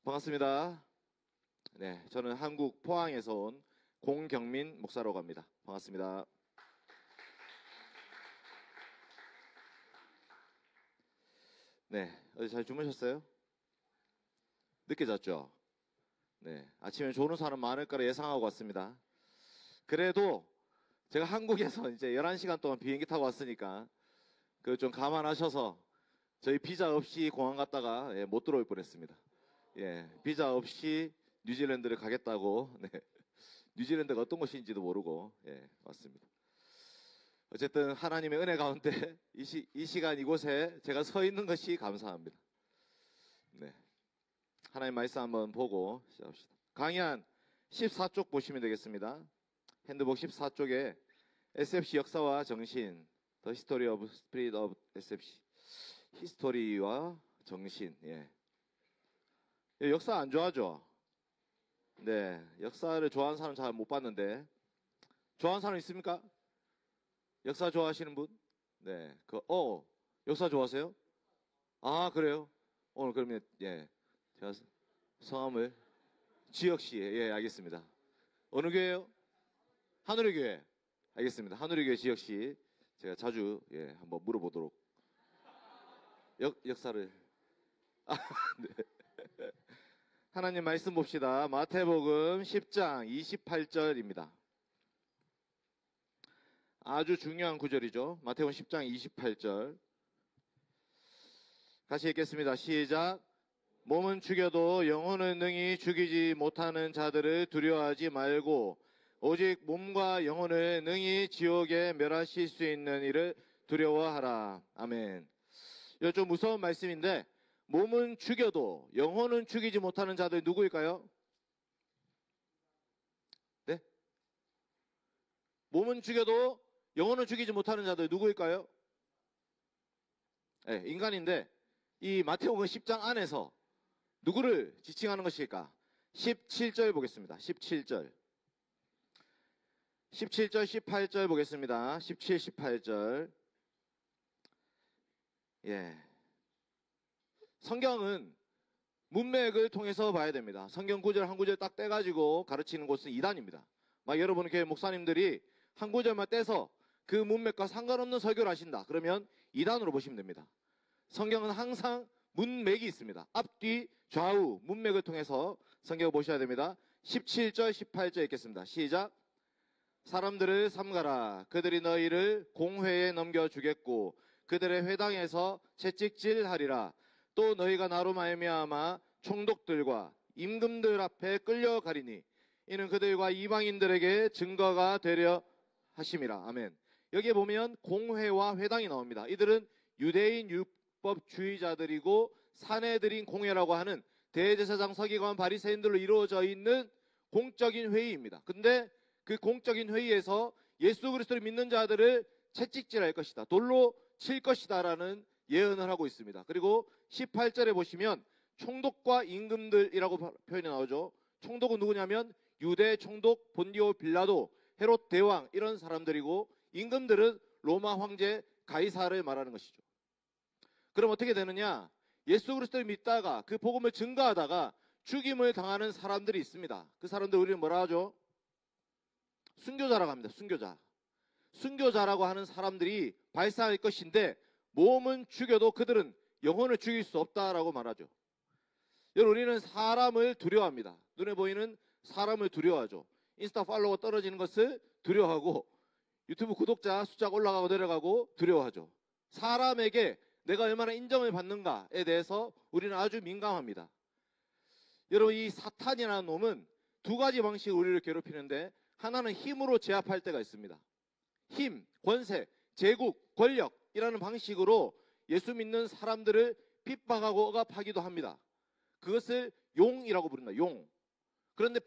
반갑습니다. 네, 저는 한국 포항에서 온 공경민 목사라고 합니다. 반갑습니다. 네, 어제 잘 주무셨어요? 늦게 잤죠? 네, 아침에 좋은 사람 많을 거라 예상하고 왔습니다. 그래도 제가 한국에서 이제 11시간 동안 비행기 타고 왔으니까 그 좀 감안하셔서 저희 비자 없이 공항 갔다가 못 들어올 뻔했습니다. 비자 없이 뉴질랜드를 가겠다고. 네, 뉴질랜드가 어떤 곳인지도 모르고 왔습니다. 어쨌든 하나님의 은혜 가운데 이 시간 이곳에 제가 서 있는 것이 감사합니다. 네, 하나님 말씀 한번 보고 시작합시다. 강의한 14쪽 보시면 되겠습니다. 핸드북 14쪽에 SFC 역사와 정신, The History of Spirit of SFC, 히스토리와 정신. 역사 안 좋아하죠? 네, 역사를 좋아하는 사람 잘 못 봤는데 좋아하는 사람 있습니까? 역사 좋아하시는 분? 네, 역사 좋아하세요? 아, 그래요? 오늘 그러면 제가 성함을 지혁씨. 알겠습니다. 어느 교회요? 하늘의 교회. 알겠습니다. 하늘의 교회 지혁씨. 제가 자주 한번 물어보도록. 역사를 네. 하나님 말씀 봅시다. 마태복음 10장 28절입니다. 아주 중요한 구절이죠. 마태복음 10장 28절. 같이 읽겠습니다. 시작. 몸은 죽여도 영혼은 능히 죽이지 못하는 자들을 두려워하지 말고 오직 몸과 영혼을 능히 지옥에 멸하실 수 있는 이를 두려워하라. 아멘. 이거 좀 무서운 말씀인데, 몸은 죽여도 영혼은 죽이지 못하는 자들 누구일까요? 네? 몸은 죽여도 영혼은 죽이지 못하는 자들 누구일까요? 네, 인간인데 이 마태복음 10장 안에서 누구를 지칭하는 것일까? 17절 보겠습니다. 17절, 18절 보겠습니다. 17, 18절. 성경은 문맥을 통해서 봐야 됩니다. 성경 구절 한 구절 딱 떼가지고 가르치는 곳은 이단입니다. 막 여러분 교회 목사님들이 한 구절만 떼서 그 문맥과 상관없는 설교를 하신다. 그러면 이단으로 보시면 됩니다. 성경은 항상 문맥이 있습니다. 앞뒤 좌우 문맥을 통해서 성경을 보셔야 됩니다. 17절 18절 읽겠습니다. 시작. 사람들을 삼가라. 그들이 너희를 공회에 넘겨주겠고 그들의 회당에서 채찍질하리라. 또 너희가 나로 말미암아 총독들과 임금들 앞에 끌려가리니 이는 그들과 이방인들에게 증거가 되려 하심이라. 아멘. 여기에 보면 공회와 회당이 나옵니다. 이들은 유대인 율법주의자들이고 사내들인 공회라고 하는 대제사장, 서기관, 바리새인들로 이루어져 있는 공적인 회의입니다. 근데 그 공적인 회의에서 예수 그리스도를 믿는 자들을 채찍질할 것이다, 돌로 칠 것이다 라는 예언을 하고 있습니다. 그리고 18절에 보시면 총독과 임금들이라고 표현이 나오죠. 총독은 누구냐면 유대 총독 본디오 빌라도, 헤롯 대왕, 이런 사람들이고 임금들은 로마 황제 가이사를 말하는 것이죠. 그럼 어떻게 되느냐? 예수 그리스도를 믿다가 그 복음을 증거하다가 죽임을 당하는 사람들이 있습니다. 그 사람들 우리는 뭐라 하죠? 순교자라고 합니다. 순교자라고 하는 사람들이 발생할 것인데 몸은 죽여도 그들은 영혼을 죽일 수 없다라고 말하죠. 여러분, 우리는 사람을 두려워합니다. 눈에 보이는 사람을 두려워하죠. 인스타 팔로워 떨어지는 것을 두려워하고 유튜브 구독자 숫자가 올라가고 내려가고 두려워하죠. 사람에게 내가 얼마나 인정을 받는가에 대해서 우리는 아주 민감합니다. 여러분, 이 사탄이라는 놈은 두 가지 방식으로 우리를 괴롭히는데, 하나는 힘으로 제압할 때가 있습니다. 힘, 권세, 제국, 권력이라는 방식으로 예수 믿는 사람들을 핍박하고 억압하기도 합니다. 그것을 용이라고 부릅니다. 용. 그런데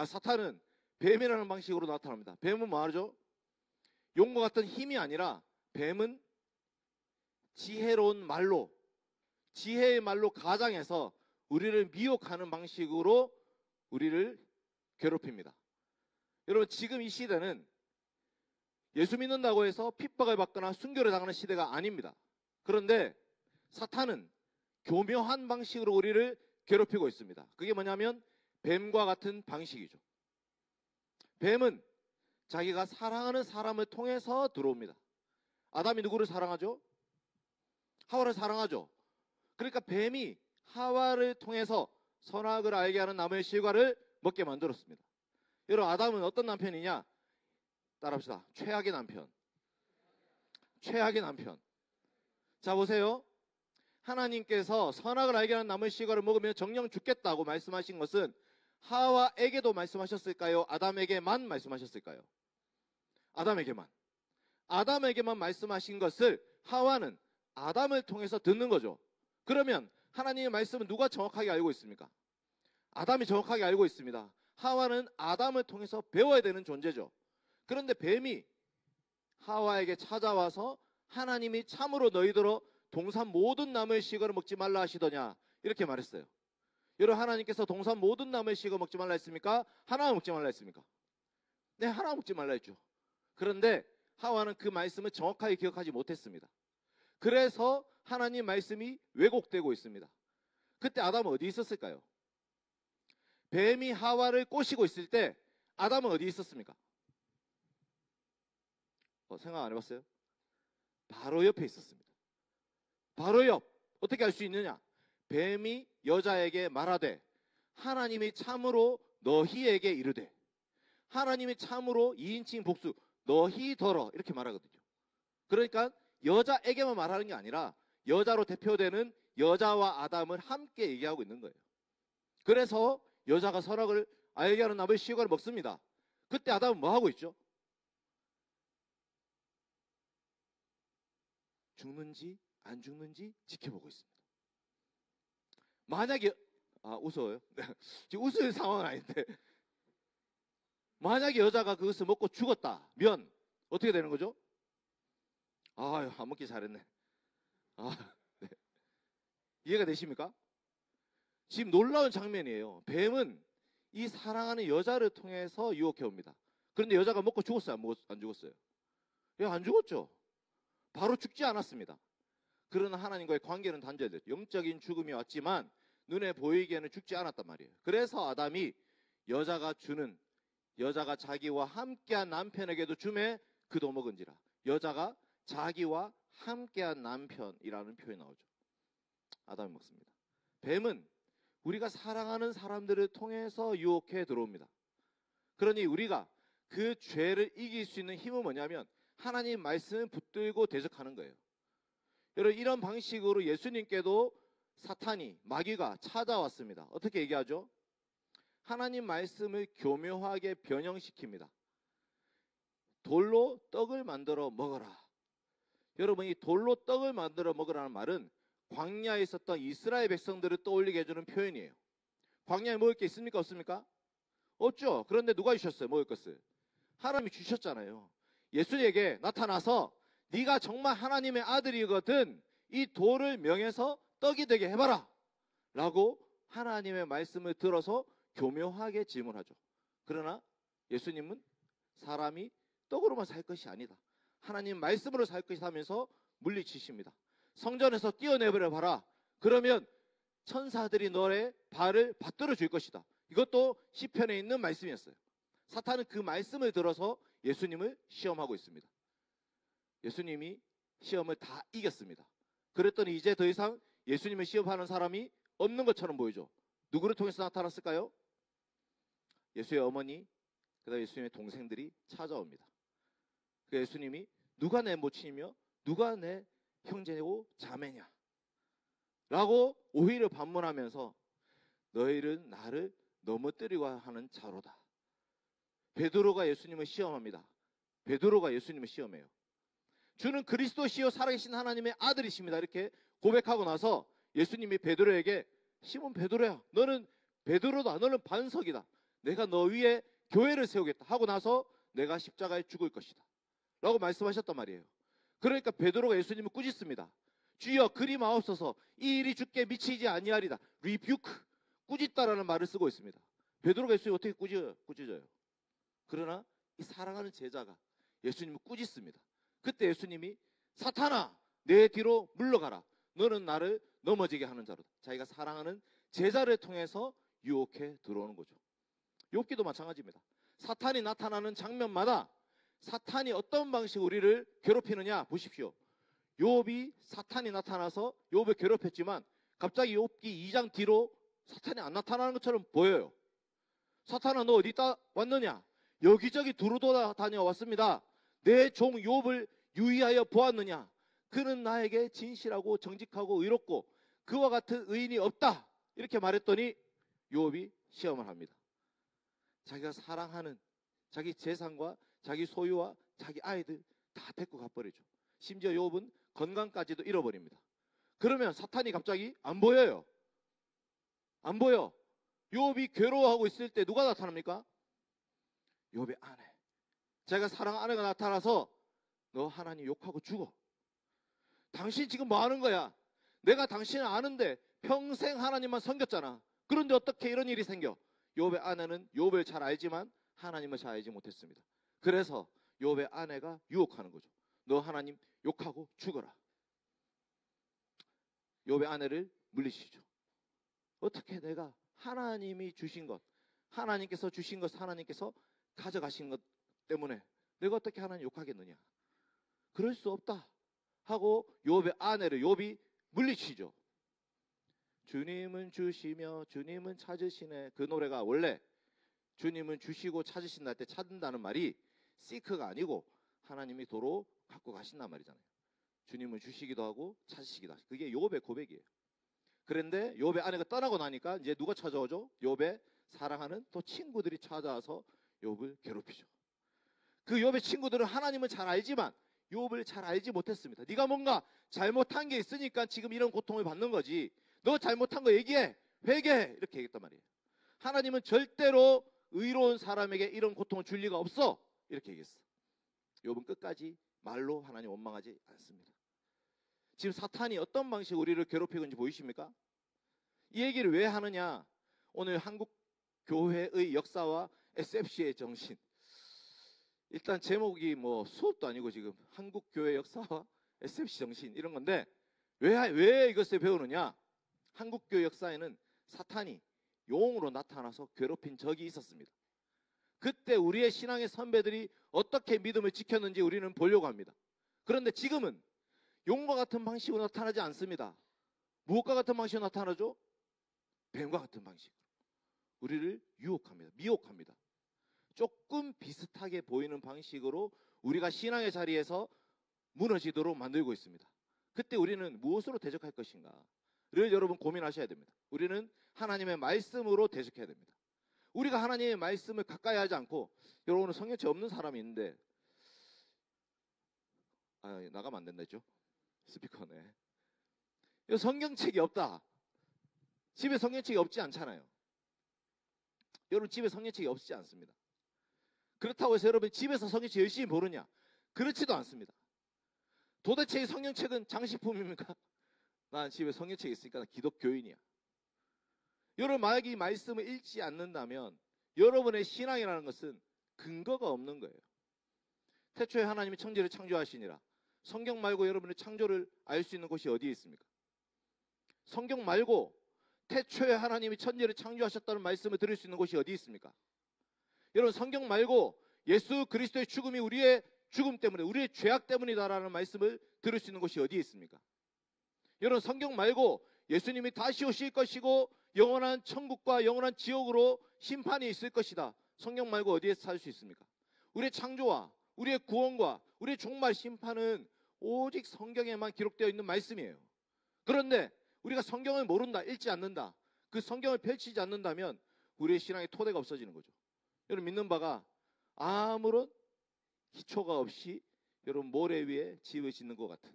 사탄은 뱀이라는 방식으로 나타납니다. 뱀은 뭐 하죠? 용과 같은 힘이 아니라 뱀은 지혜로운 말로, 지혜의 말로 가장해서 우리를 미혹하는 방식으로 우리를 괴롭힙니다. 여러분, 지금 이 시대는 예수 믿는다고 해서 핍박을 받거나 순교를 당하는 시대가 아닙니다. 그런데 사탄은 교묘한 방식으로 우리를 괴롭히고 있습니다. 그게 뭐냐면 뱀과 같은 방식이죠. 뱀은 자기가 사랑하는 사람을 통해서 들어옵니다. 아담이 누구를 사랑하죠? 하와를 사랑하죠. 그러니까 뱀이 하와를 통해서 선악을 알게 하는 나무의 실과를 먹게 만들었습니다. 여러분, 아담은 어떤 남편이냐? 따라합시다. 최악의 남편. 최악의 남편. 자, 보세요. 하나님께서 선악을 알게 하는 나무의 실과를 먹으면 정령 죽겠다고 말씀하신 것은 하와에게도 말씀하셨을까요? 아담에게만 말씀하셨을까요? 아담에게만. 아담에게만 말씀하신 것을 하와는 아담을 통해서 듣는 거죠. 그러면 하나님의 말씀은 누가 정확하게 알고 있습니까? 아담이 정확하게 알고 있습니다. 하와는 아담을 통해서 배워야 되는 존재죠. 그런데 뱀이 하와에게 찾아와서 하나님이 참으로 너희들어 동산 모든 나무의 실과를 먹지 말라 하시더냐, 이렇게 말했어요. 여러분, 하나님께서 동산 모든 나무의 실과 먹지 말라 했습니까? 하나 먹지 말라 했습니까? 네, 하나 먹지 말라 했죠. 그런데 하와는 그 말씀을 정확하게 기억하지 못했습니다. 그래서 하나님 말씀이 왜곡되고 있습니다. 그때 아담은 어디 있었을까요? 뱀이 하와를 꼬시고 있을 때 아담은 어디 있었습니까? 생각 안 해봤어요? 바로 옆에 있었습니다. 바로 옆. 어떻게 알 수 있느냐? 뱀이 여자에게 말하되 하나님이 참으로 너희에게 이르되 하나님이 참으로 2인칭 복수 너희 더러, 이렇게 말하거든요. 그러니까 여자에게만 말하는 게 아니라 여자로 대표되는 여자와 아담을 함께 얘기하고 있는 거예요. 그래서 여자가 선악을 알게 하는 나무의 실과를 먹습니다. 그때 아담은 뭐 하고 있죠? 죽는지 안 죽는지 지켜보고 있습니다. 만약에 웃어요? 지금 웃을 상황은 아닌데 만약에 여자가 그것을 먹고 죽었다면 어떻게 되는 거죠? 아유, 안 먹기 잘했네. 네. 이해가 되십니까? 지금 놀라운 장면이에요. 뱀은 이 사랑하는 여자를 통해서 유혹해 옵니다. 그런데 여자가 먹고 죽었어요? 안 죽었어요? 예, 안 죽었죠. 바로 죽지 않았습니다. 그러나 하나님과의 관계는 단절됐죠. 영적인 죽음이 왔지만 눈에 보이기에는 죽지 않았단 말이에요. 그래서 아담이 여자가 자기와 함께한 남편에게도 주매 그도 먹은지라. 여자가 자기와 함께한 남편이라는 표현이 나오죠. 아담이 먹습니다. 뱀은 우리가 사랑하는 사람들을 통해서 유혹해 들어옵니다. 그러니 우리가 그 죄를 이길 수 있는 힘은 뭐냐면 하나님 말씀을 붙들고 대적하는 거예요. 여러분, 이런 방식으로 예수님께도 사탄이, 마귀가 찾아왔습니다. 어떻게 얘기하죠? 하나님 말씀을 교묘하게 변형시킵니다. 돌로 떡을 만들어 먹어라. 여러분, 이 돌로 떡을 만들어 먹으라는 말은 광야에 있었던 이스라엘 백성들을 떠올리게 해주는 표현이에요. 광야에 먹을 게 있습니까? 없습니까? 없죠. 그런데 누가 주셨어요? 먹을 것을? 하나님이 주셨잖아요. 예수에게 나타나서 네가 정말 하나님의 아들이거든 이 돌을 명해서 떡이 되게 해봐라 라고 하나님의 말씀을 들어서 교묘하게 질문하죠. 그러나 예수님은 사람이 떡으로만 살 것이 아니다, 하나님 말씀으로 살 것이다 하면서 물리치십니다. 성전에서 뛰어내버려 봐라. 그러면 천사들이 너의 발을 받들어 줄 것이다. 이것도 시편에 있는 말씀이었어요. 사탄은 그 말씀을 들어서 예수님을 시험하고 있습니다. 예수님이 시험을 다 이겼습니다. 그랬더니 이제 더 이상 예수님을 시험하는 사람이 없는 것처럼 보이죠. 누구를 통해서 나타났을까요? 예수의 어머니, 그다음에 예수님의 동생들이 찾아옵니다. 그 예수님이 누가 내 모친이며 누가 내 형제고 자매냐 라고 오히려 반문하면서 너희는 나를 넘어뜨리고 하는 자로다. 베드로가 예수님을 시험합니다. 베드로가 예수님을 시험해요. 주는 그리스도시요 살아계신 하나님의 아들이십니다. 이렇게 고백하고 나서 예수님이 베드로에게 시몬 베드로야, 너는 베드로다. 너는 반석이다. 내가 너 위에 교회를 세우겠다 하고 나서 내가 십자가에 죽을 것이다 라고 말씀하셨단 말이에요. 그러니까 베드로가 예수님을 꾸짖습니다. 주여 그리 마옵소서 이 일이 주께 미치지 아니하리다. 리뷰크, 꾸짖다라는 말을 쓰고 있습니다. 베드로가 예수님 어떻게 꾸짖어요? 그러나 이 사랑하는 제자가 예수님을 꾸짖습니다. 그때 예수님이 사탄아 내 뒤로 물러가라. 너는 나를 넘어지게 하는 자로다. 자기가 사랑하는 제자를 통해서 유혹해 들어오는 거죠. 욥기도 마찬가지입니다. 사탄이 나타나는 장면마다 사탄이 어떤 방식으로 우리를 괴롭히느냐 보십시오. 욥이 사탄이 나타나서 욥을 괴롭혔지만 갑자기 욥기 2장 뒤로 사탄이 안 나타나는 것처럼 보여요. 사탄아, 너 어디 있다 왔느냐? 여기저기 두루돌아 다녀왔습니다. 내 종 욥을 유의하여 보았느냐? 그는 나에게 진실하고 정직하고 의롭고 그와 같은 의인이 없다. 이렇게 말했더니 욥이 시험을 합니다. 자기가 사랑하는 자기 재산과 자기 소유와 자기 아이들 다 데리고 가버리죠. 심지어 욥은 건강까지도 잃어버립니다. 그러면 사탄이 갑자기 안 보여요. 안 보여. 욥이 괴로워하고 있을 때 누가 나타납니까? 욥의 아내. 자기가 사랑하는 아내가 나타나서 너 하나님 욕하고 죽어. 당신 지금 뭐 하는 거야? 내가 당신을 아는데 평생 하나님만 섬겼잖아. 그런데 어떻게 이런 일이 생겨? 욥의 아내는 욥을 잘 알지만 하나님을 잘 알지 못했습니다. 그래서 욥의 아내가 유혹하는 거죠. 너 하나님 욕하고 죽어라. 욥의 아내를 물리치죠. 어떻게 내가 하나님이 주신 것, 하나님께서 주신 것, 하나님께서 가져가신 것 때문에 내가 어떻게 하나님 욕하겠느냐? 그럴 수 없다 하고 욥의 아내를 욥이 물리치죠. 주님은 주시며 주님은 찾으시네. 그 노래가 원래 주님은 주시고 찾으신다 할 때 찾는다는 말이 seek가 아니고 하나님이 도로 갖고 가신단 말이잖아요. 주님은 주시기도 하고 찾으시기도 하고. 그게 욥의 고백이에요. 그런데 욥의 아내가 떠나고 나니까 이제 누가 찾아오죠? 욥의 사랑하는 또 친구들이 찾아와서 욥을 괴롭히죠. 그 욥의 친구들은 하나님을 잘 알지만 욥을 잘 알지 못했습니다. 네가 뭔가 잘못한 게 있으니까 지금 이런 고통을 받는 거지. 너 잘못한 거 얘기해. 회개해. 이렇게 얘기했단 말이에요. 하나님은 절대로 의로운 사람에게 이런 고통을 줄 리가 없어. 이렇게 얘기했어. 욥은 끝까지 말로 하나님 원망하지 않습니다. 지금 사탄이 어떤 방식으로 우리를 괴롭히고 있는지 보이십니까? 이 얘기를 왜 하느냐? 오늘 한국 교회의 역사와 SFC의 정신. 일단 제목이 뭐 수업도 아니고 지금 한국 교회 역사와 SFC 정신 이런 건데 왜 이것을 배우느냐? 한국 교회 역사에는 사탄이 용으로 나타나서 괴롭힌 적이 있었습니다. 그때 우리의 신앙의 선배들이 어떻게 믿음을 지켰는지 우리는 보려고 합니다. 그런데 지금은 용과 같은 방식으로 나타나지 않습니다. 무엇과 같은 방식으로 나타나죠? 뱀과 같은 방식으로 우리를 유혹합니다. 미혹합니다. 조금 비슷하게 보이는 방식으로 우리가 신앙의 자리에서 무너지도록 만들고 있습니다. 그때 우리는 무엇으로 대적할 것인가를 여러분 고민하셔야 됩니다. 우리는 하나님의 말씀으로 대적해야 됩니다. 우리가 하나님의 말씀을 가까이 하지 않고, 여러분 성경책 없는 사람이 있는데 나가면 안 된다 했죠? 스피커네. 성경책이 없다. 집에 성경책이 없지 않잖아요. 여러분 집에 성경책이 없지 않습니다. 그렇다고 해서 여러분 집에서 성경책 열심히 보느냐? 그렇지도 않습니다. 도대체 이 성경책은 장식품입니까? 난 집에 성경책이 있으니까 나 기독교인이야. 여러분 만약에 이 말씀을 읽지 않는다면 여러분의 신앙이라는 것은 근거가 없는 거예요. 태초에 하나님이 천지를 창조하시니라. 성경 말고 여러분의 창조를 알 수 있는 곳이 어디에 있습니까? 성경 말고 태초에 하나님이 천지를 창조하셨다는 말씀을 들을 수 있는 곳이 어디 있습니까? 여러분 성경 말고 예수 그리스도의 죽음이 우리의 죽음 때문에 우리의 죄악 때문이다라는 말씀을 들을 수 있는 곳이 어디에 있습니까? 여러분 성경 말고 예수님이 다시 오실 것이고 영원한 천국과 영원한 지옥으로 심판이 있을 것이다. 성경 말고 어디에서 찾을 수 있습니까? 우리의 창조와 우리의 구원과 우리의 종말 심판은 오직 성경에만 기록되어 있는 말씀이에요. 그런데 우리가 성경을 모른다, 읽지 않는다, 그 성경을 펼치지 않는다면 우리의 신앙의 토대가 없어지는 거죠. 여러분 믿는 바가 아무런 기초가 없이 여러분 모래 위에 집을 짓는 것 같은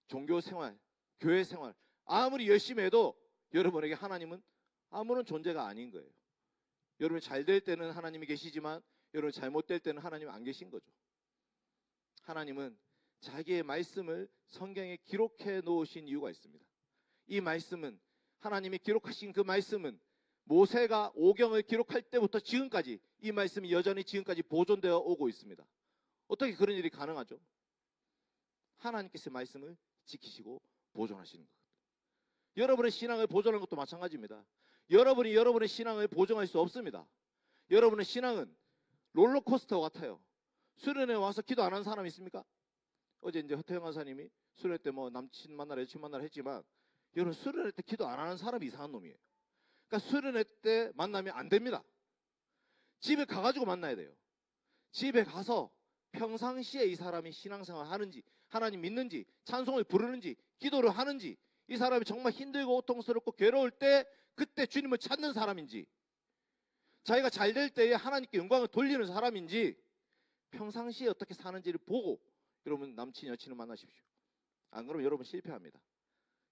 종교 생활, 교회 생활 아무리 열심히 해도 여러분에게 하나님은 아무런 존재가 아닌 거예요. 여러분이 잘 될 때는 하나님이 계시지만 여러분 잘못될 때는 하나님이 안 계신 거죠. 하나님은 자기의 말씀을 성경에 기록해 놓으신 이유가 있습니다. 이 말씀은 하나님이 기록하신 그 말씀은 모세가 오경을 기록할 때부터 지금까지 이 말씀이 여전히 지금까지 보존되어 오고 있습니다. 어떻게 그런 일이 가능하죠? 하나님께서 말씀을 지키시고 보존하시는 것. 여러분의 신앙을 보존하는 것도 마찬가지입니다. 여러분이 여러분의 신앙을 보존할 수 없습니다. 여러분의 신앙은 롤러코스터 같아요. 수련회 와서 기도 안 한 사람 있습니까? 어제 이제 허태영 간사님이 수련회 때 뭐 남친 만나라 여친 만나라 했지만, 여러분 수련회 때 기도 안 하는 사람이 이상한 놈이에요. 그러니까 수련회 때 만나면 안 됩니다. 집에 가가지고 만나야 돼요. 집에 가서 평상시에 이 사람이 신앙생활 하는지, 하나님 믿는지, 찬송을 부르는지, 기도를 하는지, 이 사람이 정말 힘들고 고통스럽고 괴로울 때 그때 주님을 찾는 사람인지, 자기가 잘 될 때에 하나님께 영광을 돌리는 사람인지, 평상시에 어떻게 사는지를 보고 여러분 남친 여친을 만나십시오. 안 그러면 여러분 실패합니다.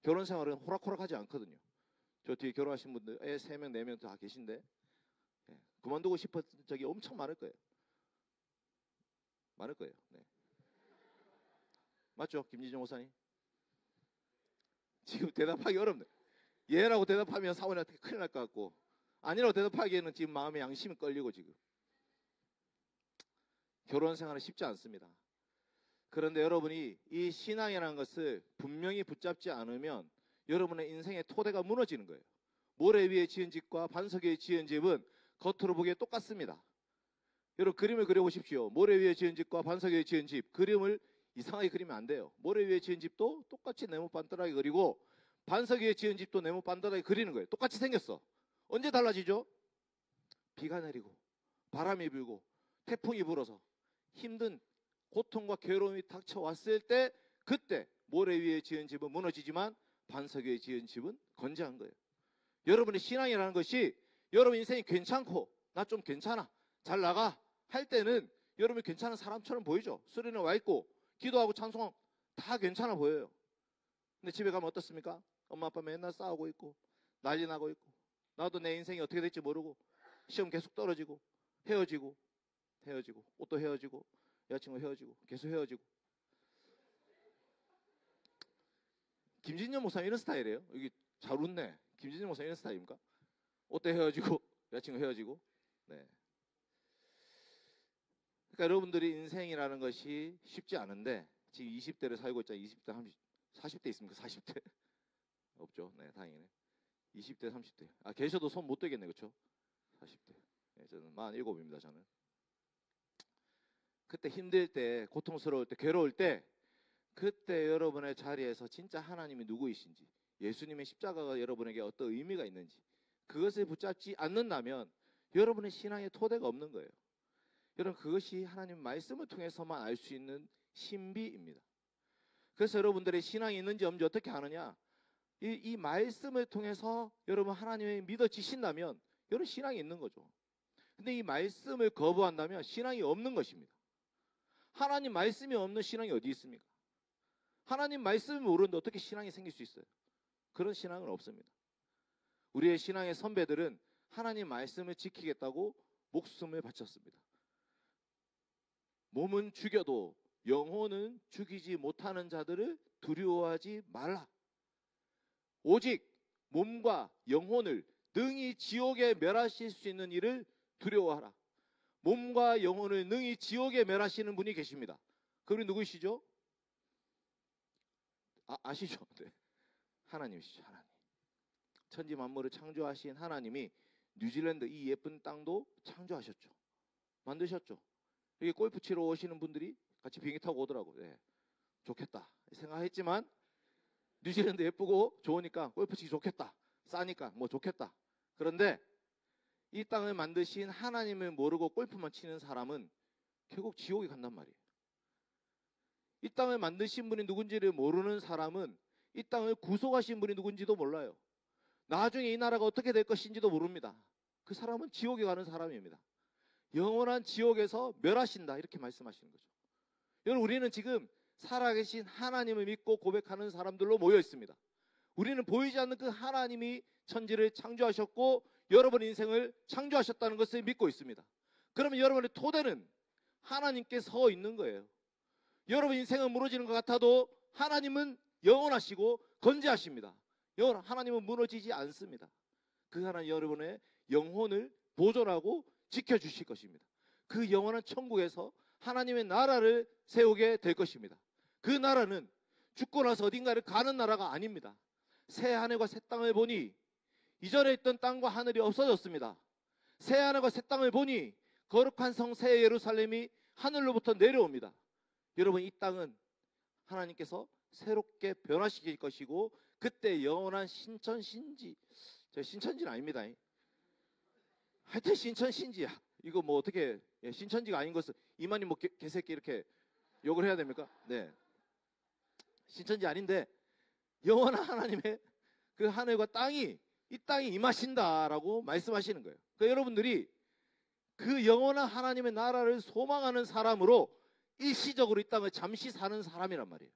결혼 생활은 호락호락하지 않거든요. 저 뒤에 결혼하신 분들 애 3명 4명 다 계신데 그만두고 싶은 적이 엄청 많을 거예요. 많을 거예요. 네. 맞죠? 김진정 목사님? 지금 대답하기 어렵네. 예라고 대답하면 사원한테 큰일 날 것 같고, 아니라고 대답하기에는 지금 마음에 양심이 끌리고, 지금 결혼 생활은 쉽지 않습니다. 그런데 여러분이 이 신앙이라는 것을 분명히 붙잡지 않으면 여러분의 인생의 토대가 무너지는 거예요. 모래 위에 지은 집과 반석 위에 지은 집은 겉으로 보기에 똑같습니다. 여러분 그림을 그려보십시오. 모래 위에 지은 집과 반석 위에 지은 집, 그림을 이상하게 그리면 안 돼요. 모래 위에 지은 집도 똑같이 네모 반듯하게 그리고 반석 위에 지은 집도 네모 반듯하게 그리는 거예요. 똑같이 생겼어. 언제 달라지죠? 비가 내리고 바람이 불고 태풍이 불어서 힘든 고통과 괴로움이 닥쳐왔을 때, 그때 모래 위에 지은 집은 무너지지만 반석 위에 지은 집은 건재한 거예요. 여러분의 신앙이라는 것이 여러분 인생이 괜찮고 나 좀 괜찮아, 잘 나가 할 때는 여러분이 괜찮은 사람처럼 보이죠. 수련회 와 있고 기도하고 찬송하고 다 괜찮아 보여요. 근데 집에 가면 어떻습니까? 엄마 아빠 맨날 싸우고 있고 난리 나고 있고, 나도 내 인생이 어떻게 될지 모르고 시험 계속 떨어지고 헤어지고 옷도 헤어지고 여자친구 헤어지고 계속 헤어지고. 김진영 목사님 이런 스타일이에요. 여기 잘 웃네. 김진영 목사님 이런 스타일입니까? 옷도 헤어지고 여자친구 헤어지고. 네. 그러니까 여러분들이 인생이라는 것이 쉽지 않은데, 지금 20대를 살고 있잖아요. 20대 30, 40대 있습니까? 40대? 없죠. 네, 다행이네. 20대 30대 계셔도 손 못 대겠네. 그렇죠? 40대. 네, 저는 47입니다. 저는 그때 힘들 때, 고통스러울 때, 괴로울 때, 그때 여러분의 자리에서 진짜 하나님이 누구이신지, 예수님의 십자가가 여러분에게 어떤 의미가 있는지, 그것을 붙잡지 않는다면 여러분의 신앙의 토대가 없는 거예요. 여러분 그것이 하나님 말씀을 통해서만 알 수 있는 신비입니다. 그래서 여러분들의 신앙이 있는지 없는지 어떻게 아느냐? 이 말씀을 통해서 여러분 하나님이 믿어지신다면 여러분 신앙이 있는 거죠. 근데 이 말씀을 거부한다면 신앙이 없는 것입니다. 하나님 말씀이 없는 신앙이 어디 있습니까? 하나님 말씀을 모르는데 어떻게 신앙이 생길 수 있어요? 그런 신앙은 없습니다. 우리의 신앙의 선배들은 하나님 말씀을 지키겠다고 목숨을 바쳤습니다. 몸은 죽여도 영혼은 죽이지 못하는 자들을 두려워하지 말라. 오직 몸과 영혼을 능히 지옥에 멸하실 수 있는 이를 두려워하라. 몸과 영혼을 능히 지옥에 멸하시는 분이 계십니다. 그분이 누구시죠? 아시죠? 네. 하나님이시죠. 하나님. 천지 만물을 창조하신 하나님이 뉴질랜드 이 예쁜 땅도 창조하셨죠. 만드셨죠. 여기 골프 치러 오시는 분들이 같이 비행기 타고 오더라고요. 네. 좋겠다 생각했지만, 뉴질랜드 예쁘고 좋으니까 골프 치기 좋겠다, 싸니까 뭐 좋겠다. 그런데 이 땅을 만드신 하나님을 모르고 골프만 치는 사람은 결국 지옥에 간단 말이에요. 이 땅을 만드신 분이 누군지를 모르는 사람은 이 땅을 구속하신 분이 누군지도 몰라요. 나중에 이 나라가 어떻게 될 것인지도 모릅니다. 그 사람은 지옥에 가는 사람입니다. 영원한 지옥에서 멸하신다, 이렇게 말씀하시는 거죠. 여러분 우리는 지금 살아계신 하나님을 믿고 고백하는 사람들로 모여 있습니다. 우리는 보이지 않는 그 하나님이 천지를 창조하셨고 여러분 인생을 창조하셨다는 것을 믿고 있습니다. 그러면 여러분의 토대는 하나님께 서 있는 거예요. 여러분 인생은 무너지는 것 같아도 하나님은 영원하시고 건재하십니다. 하나님은 무너지지 않습니다. 그 하나님 여러분의 영혼을 보존하고 지켜주실 것입니다. 그 영원한 천국에서 하나님의 나라를 세우게 될 것입니다. 그 나라는 죽고 나서 어딘가를 가는 나라가 아닙니다. 새 하늘과 새 땅을 보니 이전에 있던 땅과 하늘이 없어졌습니다. 새 하늘과 새 땅을 보니 거룩한 성 새 예루살렘이 하늘로부터 내려옵니다. 여러분, 이 땅은 하나님께서 새롭게 변화시킬 것이고 그때 영원한 신천신지, 저 신천지는 아닙니다. 하여튼 신천신지야. 이거 뭐 어떻게 신천지가 아닌 것을 이만희 뭐 개새끼 이렇게 욕을 해야 됩니까? 네, 신천지 아닌데 영원한 하나님의 그 하늘과 땅이 이 땅에 임하신다라고 말씀하시는 거예요. 그러니까 여러분들이 그 영원한 하나님의 나라를 소망하는 사람으로 일시적으로 이 땅을 잠시 사는 사람이란 말이에요.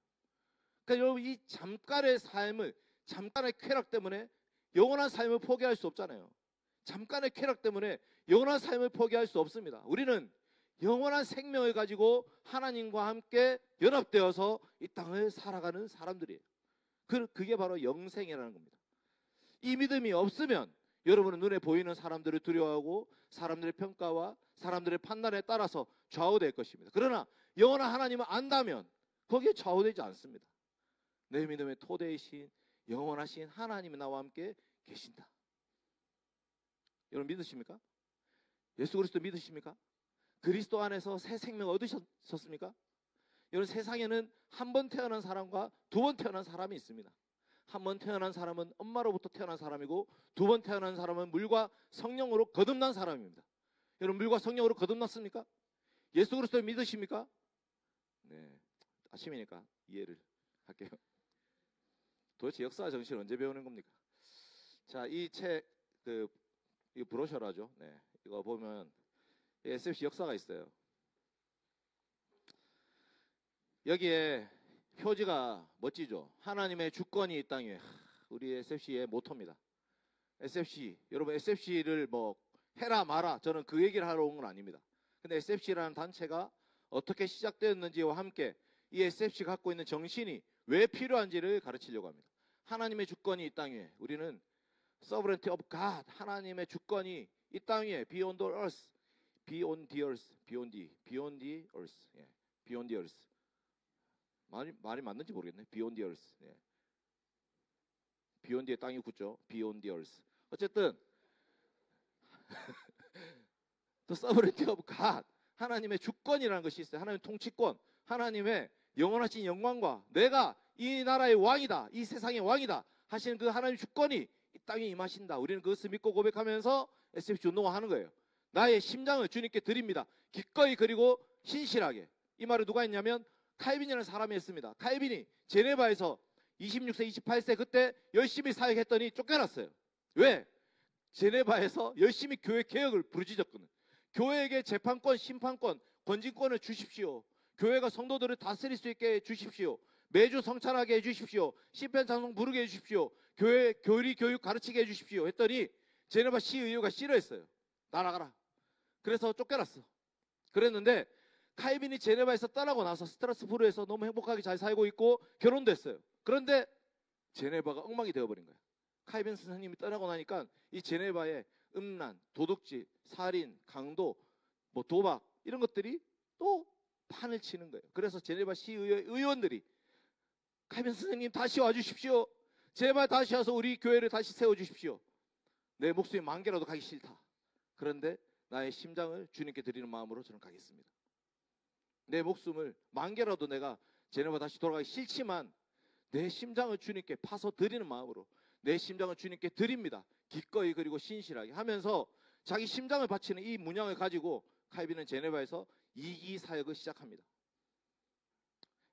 그러니까 여러분, 이 잠깐의 삶을, 잠깐의 쾌락 때문에 영원한 삶을 포기할 수 없잖아요. 잠깐의 쾌락 때문에 영원한 삶을 포기할 수 없습니다. 우리는 영원한 생명을 가지고 하나님과 함께 연합되어서 이 땅을 살아가는 사람들이에요. 그게 바로 영생이라는 겁니다. 이 믿음이 없으면 여러분은 눈에 보이는 사람들을 두려워하고 사람들의 평가와 사람들의 판단에 따라서 좌우될 것입니다. 그러나 영원한 하나님을 안다면 거기에 좌우되지 않습니다. 내 믿음의 토대이신 영원하신 하나님이 나와 함께 계신다. 여러분, 믿으십니까? 예수 그리스도 믿으십니까? 그리스도 안에서 새 생명 얻으셨습니까? 여러분, 세상에는 한 번 태어난 사람과 두 번 태어난 사람이 있습니다. 한 번 태어난 사람은 엄마로부터 태어난 사람이고 두 번 태어난 사람은 물과 성령으로 거듭난 사람입니다. 여러분, 물과 성령으로 거듭났습니까? 예수 그리스도를 믿으십니까? 네, 아침이니까 이해를 할게요. 도대체 역사 정신을 언제 배우는 겁니까? 자, 이 책, 이 브로셔라죠. 네, 이거 보면 SFC 역사가 있어요. 여기에 표지가 멋지죠. 하나님의 주권이 이 땅에. 우리 SFC의 모토입니다. SFC, 여러분, SFC를 뭐 해라 마라, 저는 그 얘기를 하러 온 건 아닙니다. 근데 SFC라는 단체가 어떻게 시작되었는지와 함께 이 SFC가 갖고 있는 정신이 왜 필요한지를 가르치려고 합니다. 하나님의 주권이 이 땅에, 우리는 sovereignty of God, 하나님의 주권이 이 땅 위에 beyond the earth, beyond the earth, beyond the earth, 예, beyond the earth. 말이 맞는지 모르겠네. beyond the earth. 예. beyond의 땅이 굳죠. beyond the earth. 어쨌든 the sovereignty of God, 하나님의 주권이라는 것이 있어요. 하나님의 통치권, 하나님의 영원하신 영광과 내가 이 나라의 왕이다, 이 세상의 왕이다 하시는 그 하나님의 주권이 이 땅에 임하신다. 우리는 그것을 믿고 고백하면서 SFC 운동을 하는 거예요. 나의 심장을 주님께 드립니다. 기꺼이 그리고 신실하게. 이 말을 누가 했냐면 칼빈이라는 사람이 했습니다. 칼빈이 제네바에서 26세, 28세 그때 열심히 사역했더니 쫓겨났어요. 왜? 제네바에서 열심히 교회 개혁을 부르짖었거든. 교회에게 재판권, 심판권, 권진권을 주십시오. 교회가 성도들을 다스릴 수 있게 해주십시오. 매주 성찬하게 해주십시오. 시편 찬송 부르게 해주십시오. 교회 교리 교육 가르치게 해주십시오. 했더니 제네바 시의회가 싫어했어요. 날아가라. 그래서 쫓겨났어. 그랬는데 칼빈이 제네바에서 떠나고 나서 스트라스부르에서 너무 행복하게 잘 살고 있고 결혼도 했어요. 그런데 제네바가 엉망이 되어버린 거예요. 칼빈 선생님이 떠나고 나니까 이 제네바의 음란, 도둑질, 살인, 강도, 뭐 도박 이런 것들이 또 판을 치는 거예요. 그래서 제네바 시의회 의원들이 칼빈 선생님 다시 와주십시오. 제발 다시 와서 우리 교회를 다시 세워주십시오. 내 목숨이 만 개라도 가기 싫다. 그런데 나의 심장을 주님께 드리는 마음으로 저는 가겠습니다. 내 목숨을 만 개라도 내가 제네바 다시 돌아가기 싫지만 내 심장을 주님께 파서 드리는 마음으로 내 심장을 주님께 드립니다. 기꺼이 그리고 신실하게 하면서 자기 심장을 바치는 이 문양을 가지고 칼빈은 제네바에서 이기 사역을 시작합니다.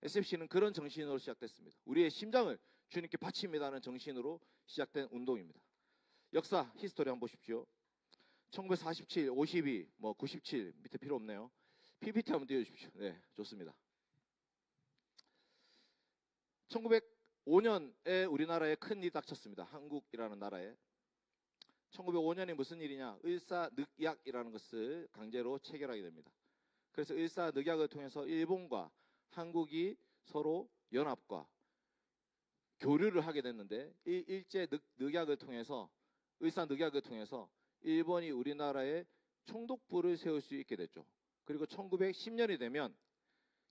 SFC는 그런 정신으로 시작됐습니다. 우리의 심장을 주님께 바칩니다는 정신으로 시작된 운동입니다. 역사 히스토리 한번 보십시오. 1947, 52, 뭐 97 밑에 필요 없네요. PPT 한번 띄워주십시오. 네, 좋습니다. 1905년에 우리나라에 큰 일이 닥쳤습니다. 한국이라는 나라에. 1905년에 무슨 일이냐? 을사늑약이라는 것을 강제로 체결하게 됩니다. 그래서 을사늑약을 통해서 일본과 한국이 서로 연합과 교류를 하게 됐는데 이 일제늑약을 통해서 을사늑약을 통해서 일본이 우리나라에 총독부를 세울 수 있게 됐죠. 그리고 1910년이 되면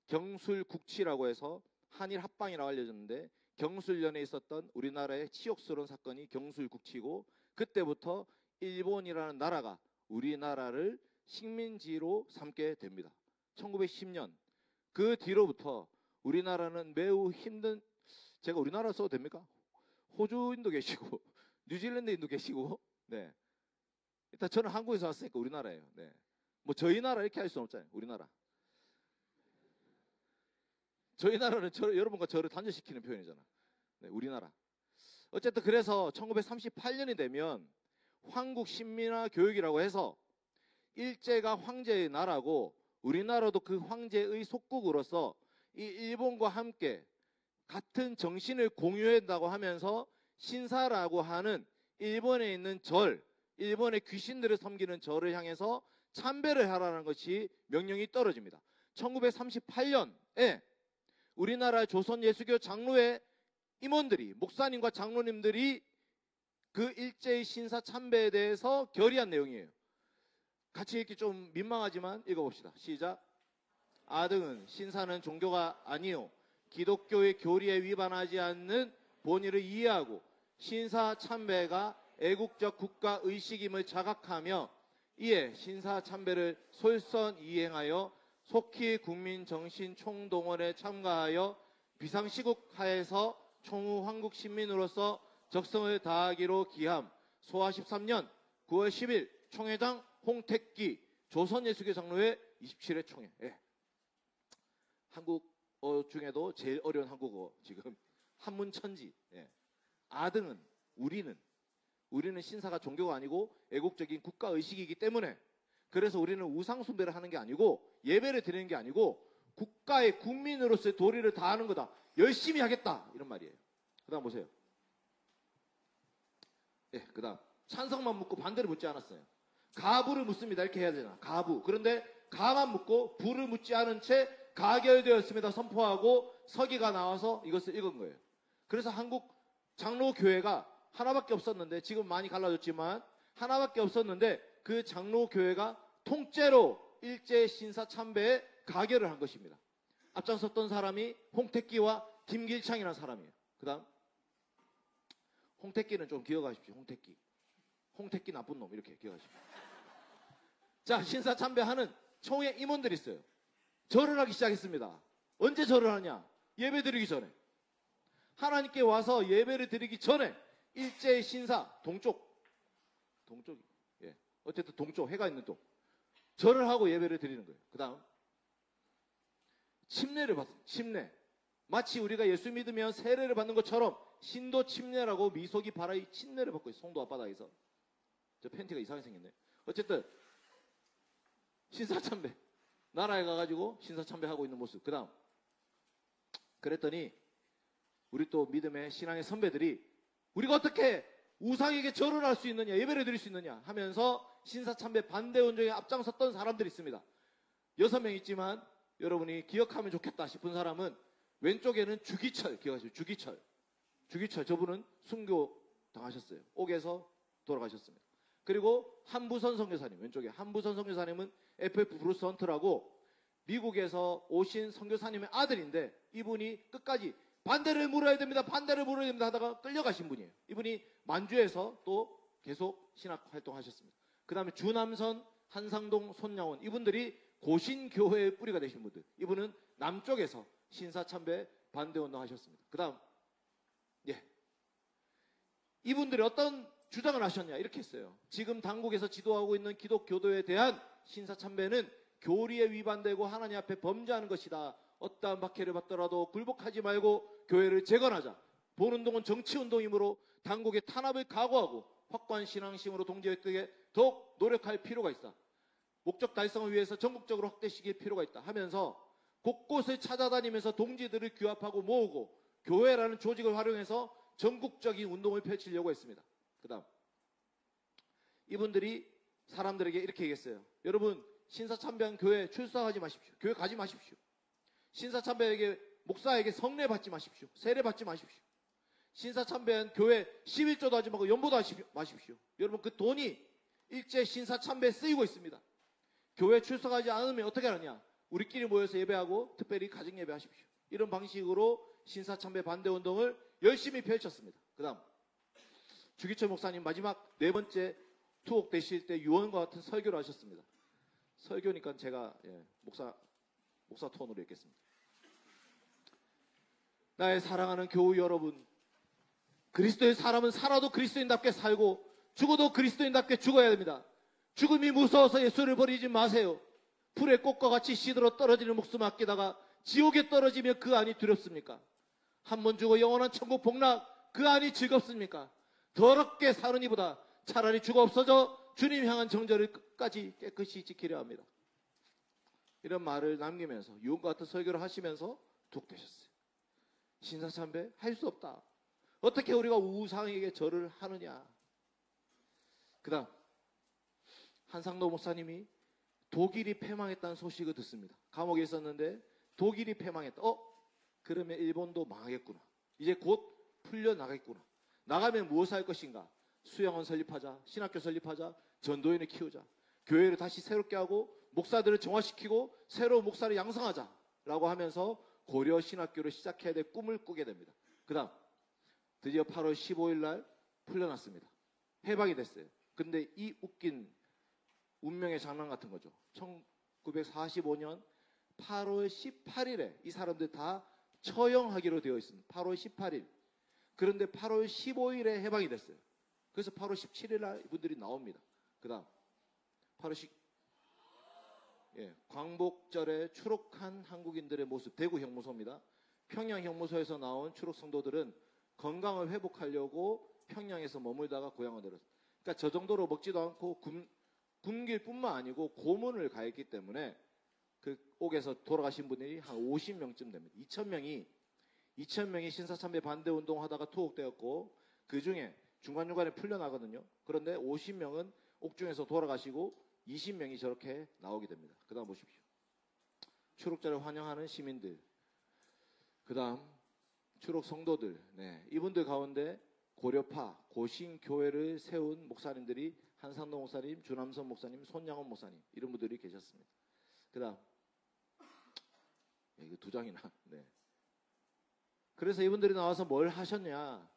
경술국치라고 해서 한일 합방이라고 알려졌는데 경술련에 있었던 우리나라의 치욕스러운 사건이 경술국치고, 그때부터 일본이라는 나라가 우리나라를 식민지로 삼게 됩니다. 1910년 그 뒤로부터 우리나라는 매우 힘든, 제가 우리나라 써도 됩니까? 호주인도 계시고 뉴질랜드인도 계시고, 네. 일단 저는 한국에서 왔으니까 우리나라예요. 네. 뭐 저희 나라 이렇게 할 수는 없잖아요. 우리나라. 저희 나라는 여러분과 저를 단절시키는 표현이잖아. 네, 우리나라. 어쨌든 그래서 1938년이 되면 황국 신민화 교육이라고 해서 일제가 황제의 나라고 우리나라도 그 황제의 속국으로서 이 일본과 함께 같은 정신을 공유한다고 하면서 신사라고 하는 일본에 있는 절, 일본의 귀신들을 섬기는 절을 향해서 참배를 하라는 것이 명령이 떨어집니다. 1938년에 우리나라 조선 예수교 장로회 임원들이, 목사님과 장로님들이 그 일제의 신사 참배에 대해서 결의한 내용이에요. 같이 읽기 좀 민망하지만 읽어봅시다. 시작. 아등은 신사는 종교가 아니요 기독교의 교리에 위반하지 않는 본의를 이해하고 신사 참배가 애국적 국가 의식임을 자각하며 이에 신사 참배를 솔선 이행하여 속히 국민 정신 총동원에 참가하여 비상시국 하에서 총후 황국 신민으로서 적성을 다하기로 기함. 소화 13년 9월 10일 총회장 홍택기 조선예수교 장로회 27회 총회. 예. 한국어 중에도 제일 어려운 한국어 지금 한문천지. 예. 아등은 우리는 신사가 종교가 아니고 애국적인 국가의식이기 때문에, 그래서 우리는 우상 숭배를 하는 게 아니고 예배를 드리는 게 아니고 국가의 국민으로서의 도리를 다하는 거다. 열심히 하겠다. 이런 말이에요. 그 다음 보세요. 예, 그 다음 찬성만 묻고 반대를 묻지 않았어요. 가부를 묻습니다. 이렇게 해야 되잖아. 가부. 그런데 가만 묻고 부를 묻지 않은 채 가결되었습니다. 선포하고 서기가 나와서 이것을 읽은 거예요. 그래서 한국 장로교회가 하나밖에 없었는데, 지금 많이 갈라졌지만 하나밖에 없었는데 그 장로교회가 통째로 일제 신사 참배에 가결을 한 것입니다. 앞장섰던 사람이 홍택기와 김길창이라는 사람이에요. 그 다음 홍택기는 좀 기억하십시오. 홍택기 나쁜 놈, 이렇게 기억하십시오. 자, 신사 참배하는 총회 임원들이 있어요. 절을 하기 시작했습니다. 언제 절을 하냐? 예배 드리기 전에. 하나님께 와서 예배를 드리기 전에 일제의 신사, 동쪽이, 예, 어쨌든 동쪽, 해가 있는 쪽, 절을 하고 예배를 드리는 거예요. 그 다음 침례를 받습니다. 침례. 마치 우리가 예수 믿으면 세례를 받는 것처럼 신도 침례라고 미소기 바라이 침례를 받고 있어요. 송도 앞바다에서. 저 팬티가 이상하게 생겼네. 어쨌든 신사 참배, 나라에 가가지고 신사 참배하고 있는 모습. 그 다음 그랬더니 우리 또 믿음의 신앙의 선배들이 우리가 어떻게 우상에게 절을 할 수 있느냐, 예배를 드릴 수 있느냐 하면서 신사참배 반대 운동에 앞장섰던 사람들이 있습니다. 6명 있지만 여러분이 기억하면 좋겠다 싶은 사람은 왼쪽에는 주기철, 기억하시죠? 주기철 저분은 순교 당하셨어요. 옥에서 돌아가셨습니다. 그리고 한부선 선교사님, 왼쪽에 한부선 선교사님은 FF 브루스 헌트라고 미국에서 오신 선교사님의 아들인데, 이분이 끝까지 반대를 물어야 됩니다 하다가 끌려가신 분이에요. 이분이 만주에서 또 계속 신학 활동하셨습니다. 그 다음에 주남선, 한상동, 손양원, 이분들이 고신교회의 뿌리가 되신 분들. 이분은 남쪽에서 신사참배 반대운동 하셨습니다. 그 다음, 예, 이분들이 어떤 주장을 하셨냐, 이렇게 했어요. 지금 당국에서 지도하고 있는 기독교도에 대한 신사참배는 교리에 위반되고 하나님 앞에 범죄하는 것이다. 어떠한 박해를 받더라도 굴복하지 말고 교회를 재건하자. 본운동은 정치운동이므로 당국의 탄압을 각오하고 확고한 신앙심으로 동지회에 더욱 노력할 필요가 있다. 목적 달성을 위해서 전국적으로 확대시킬 필요가 있다 하면서 곳곳을 찾아다니면서 동지들을 규합하고 모으고 교회라는 조직을 활용해서 전국적인 운동을 펼치려고 했습니다. 그 다음 이분들이 사람들에게 이렇게 얘기했어요. 여러분, 신사참배한 교회 출석하지 마십시오. 교회 가지 마십시오. 신사참배에게, 목사에게 성례 받지 마십시오. 세례 받지 마십시오. 신사참배한 교회 11조도 하지 말고 연보도 하지 마십시오. 여러분, 그 돈이 일제 신사참배에 쓰이고 있습니다. 교회 출석하지 않으면 어떻게 하느냐? 우리끼리 모여서 예배하고 특별히 가정 예배하십시오. 이런 방식으로 신사참배 반대 운동을 열심히 펼쳤습니다. 그 다음 주기철 목사님 마지막 네 번째 투옥되실 때 유언과 같은 설교를 하셨습니다. 설교니까 제가 목사 톤으로 읽겠습니다. 나의 사랑하는 교우 여러분, 그리스도의 사람은 살아도 그리스도인답게 살고 죽어도 그리스도인답게 죽어야 됩니다. 죽음이 무서워서 예수를 버리지 마세요. 풀의 꽃과 같이 시들어 떨어지는 목숨 아끼다가 지옥에 떨어지면 그 안이 두렵습니까? 한 번 죽어 영원한 천국 복락, 그 안이 즐겁습니까? 더럽게 사는 이보다 차라리 죽어 없어져 주님 향한 정절을 끝까지 깨끗이 지키려 합니다. 이런 말을 남기면서 유언과 같은 설교를 하시면서 독되셨어요. 신사참배 할 수 없다. 어떻게 우리가 우상에게 절을 하느냐. 그 다음 한상도 목사님이 독일이 패망했다는 소식을 듣습니다. 감옥에 있었는데 독일이 패망했다. 그러면 일본도 망하겠구나. 이제 곧 풀려나가겠구나. 나가면 무엇을 할 것인가? 수양원 설립하자, 신학교 설립하자, 전도인을 키우자, 교회를 다시 새롭게 하고 목사들을 정화시키고 새로운 목사를 양성하자라고 하면서 고려 신학교를 시작해야 될 꿈을 꾸게 됩니다. 그 다음 드디어 8월 15일 날 풀려났습니다. 해방이 됐어요. 근데 이 웃긴 운명의 장난 같은 거죠. 1945년 8월 18일에 이 사람들 다 처형하기로 되어 있습니다. 8월 18일. 그런데 8월 15일에 해방이 됐어요. 그래서 8월 17일 날 이분들이 나옵니다. 그 다음 8월 10, 광복절에 추록한 한국인들의 모습, 대구 형무소입니다. 평양 형무소에서 나온 추록 성도들은 건강을 회복하려고 평양에서 머물다가 고향을 내렸어요. 그러니까 저 정도로 먹지도 않고 굶길 뿐만 아니고 고문을 가했기 때문에 그 옥에서 돌아가신 분들이 한 50명쯤 됩니다. 2,000명이 신사참배 반대 운동하다가 투옥되었고 그 중에 중간중간에 풀려나거든요. 그런데 50명은 옥중에서 돌아가시고 20명이 저렇게 나오게 됩니다. 그 다음 보십시오. 추록자를 환영하는 시민들, 그 다음 추록 성도들, 이분들 가운데 고려파, 고신교회를 세운 목사님들이 한상도 목사님, 주남선 목사님, 손양원 목사님 이런 분들이 계셨습니다. 그 다음 이거 두 장이나. 그래서 이분들이 나와서 뭘 하셨냐.